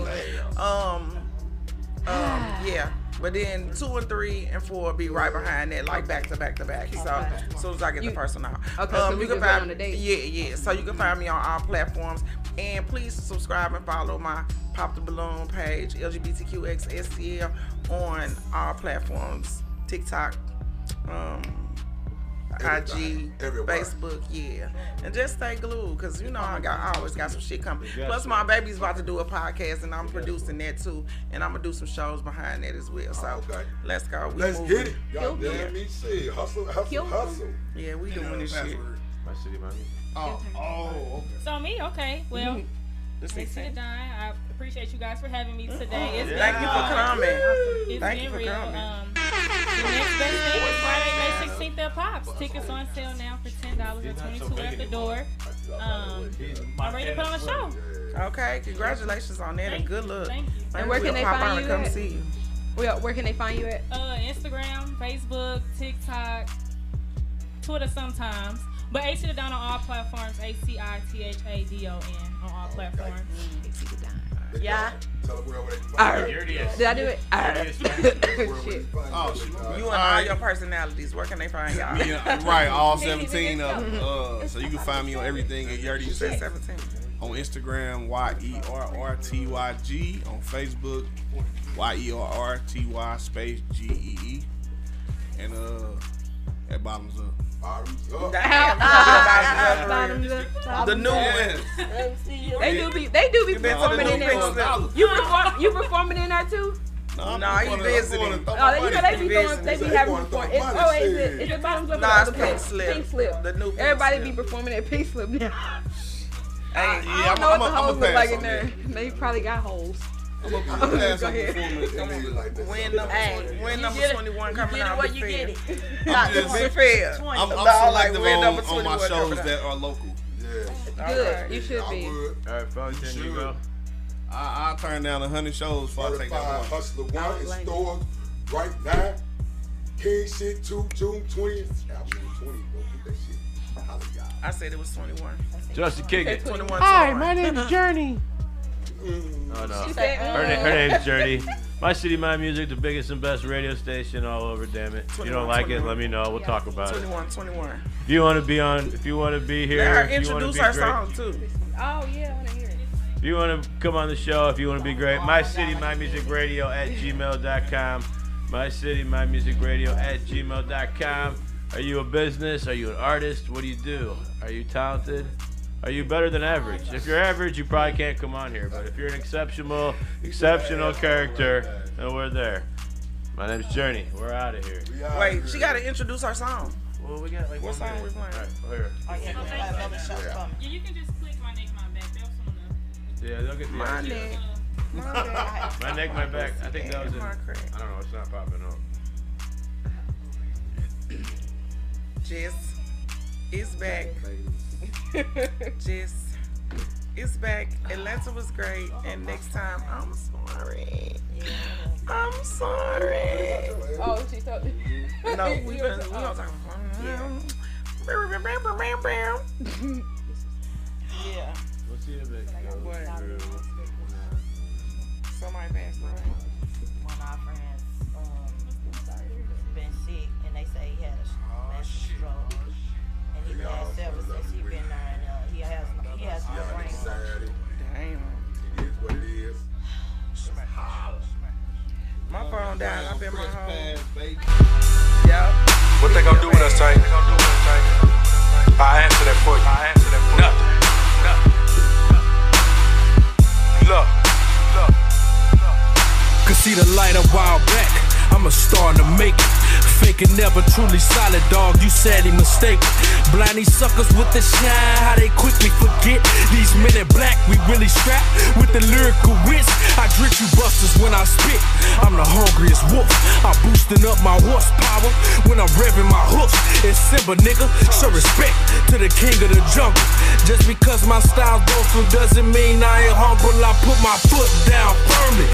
Yeah. But then 2 and 3 and 4 will be right behind that, like back to back to back. So as soon as I get the person out.
Okay, so we can find on the date.
Yeah. So you can find me on all platforms. And please subscribe and follow my Pop the Balloon page, LGBTQXSCL, on all platforms. TikTok, IG, Facebook, yeah. And just stay glued, because I always got some shit coming. Plus my baby's about to do a podcast and I'm producing that too. And I'm gonna do some shows behind that as well. So let's go.
Let's get it. Y'all damn me shit. Hustle.
Yeah, we doing this shit.
MyCityMyMusic. Oh, okay.
So me, okay. Well, thanks to the dime. I appreciate you guys for having me today. It's
Thank you for coming.
It's
Thank you
been
for
real.
coming.
The next best thing is Friday, May 16th at Pops. Tickets on sale now for $10 or $22 at the door. I'm ready to put on a show.
Okay, congratulations on that and good luck.
Thank you.
And where can they find you
come
at?
see you.
Where can they find you at?
Instagram, Facebook, TikTok, Twitter sometimes. But AC the Don on all platforms. ACITHADON on all platforms.
AC the Don.
Yeah.
Did I do it? Shit.
You and all your personalities. Where can they find y'all?
Right, all 17 of them. So you can find me on everything at Yerrty G.
17.
On Instagram, YERRTYG. On Facebook, YERRTY space GEE. And at Bottoms Up.
The new one.
They do be performing in there. You performing in there too?
No, he visiting.
Oh, they be having performing. Is it bottom slip?
Nah, it's Pink Slip.
Pink Slip.
The new Pink
Everybody
Slip.
be performing at Pink Slip now.
Yeah,
I don't know what the holes look like in there. They probably got holes.
Go
ahead.
When number 21 coming out,
where
be
you get
fair.
it.
Not to be fair.
I'm
like
selective on my shows that are local.
Yeah.
Good. You should be.
All right, fellas, then you go. I'll turn down 100 shows before I take that one.
Hustler 1 in stores right now. King shit 2, June 20th. Album 20, bro. Get that shit. Holla, y'all.
I said it was 21.
Justin, kick it.
21.
Hi, my name is Journey.
Oh, no. Her name's Yerrty. MyCityMyMusic, the biggest and best radio station all over, damn it. If you don't like it, let me know. We'll talk about it.
21.
If you want to be on, if you want to be here,
Let her
if you want to
introduce
be
her
great,
song, too.
Oh, yeah, I want to hear it.
if you want to come on the show, if you want to be great, MyCityMyMusicRadio at gmail.com. MyCityMyMusicRadio at gmail.com. Are you a business? Are you an artist? What do you do? Are you talented? Are you better than average? If you're average, you probably can't come on here. But if you're an exceptional character, then we're there. My name's Journey. We're out of here.
Wait, she got to introduce her song.
Well, we got like
what song we playing?
All right, here.
Yeah, you can just click my neck, my back. That's on the.
Yeah, they'll get the
My
idea.
neck.
My neck, my back. I think that was it. I don't know. It's not popping up.
Jess is back. Jess is back. Atlanta was great. And next time, I'm sorry. I'm sorry.
Oh, she told me.
No, we don't talk about yeah.
What's the other?
What? Somebody passed away.
One of our friends been sick, and they say he had a massive stroke, and he had several since he been there, and he has no brain.
Damn.
It is what it is.
My phone died. I've been my home.
Yeah.
What they gonna do with us, Tank? I answer that for you. Nothing. Look.
Could see the light a while back. I'm a star to make it. Faking never truly solid, dog. You sadly mistaken. Blind these suckers with the shine, how they quickly forget. These men in black, we really strapped with the lyrical wits. I drink you busters when I spit. I'm the hungriest wolf. I'm boosting up my horsepower when I'm revving my hoofs. It's Simba, nigga. Show respect to the king of the jungle. Just because my style's boastful doesn't mean I ain't humble. I put my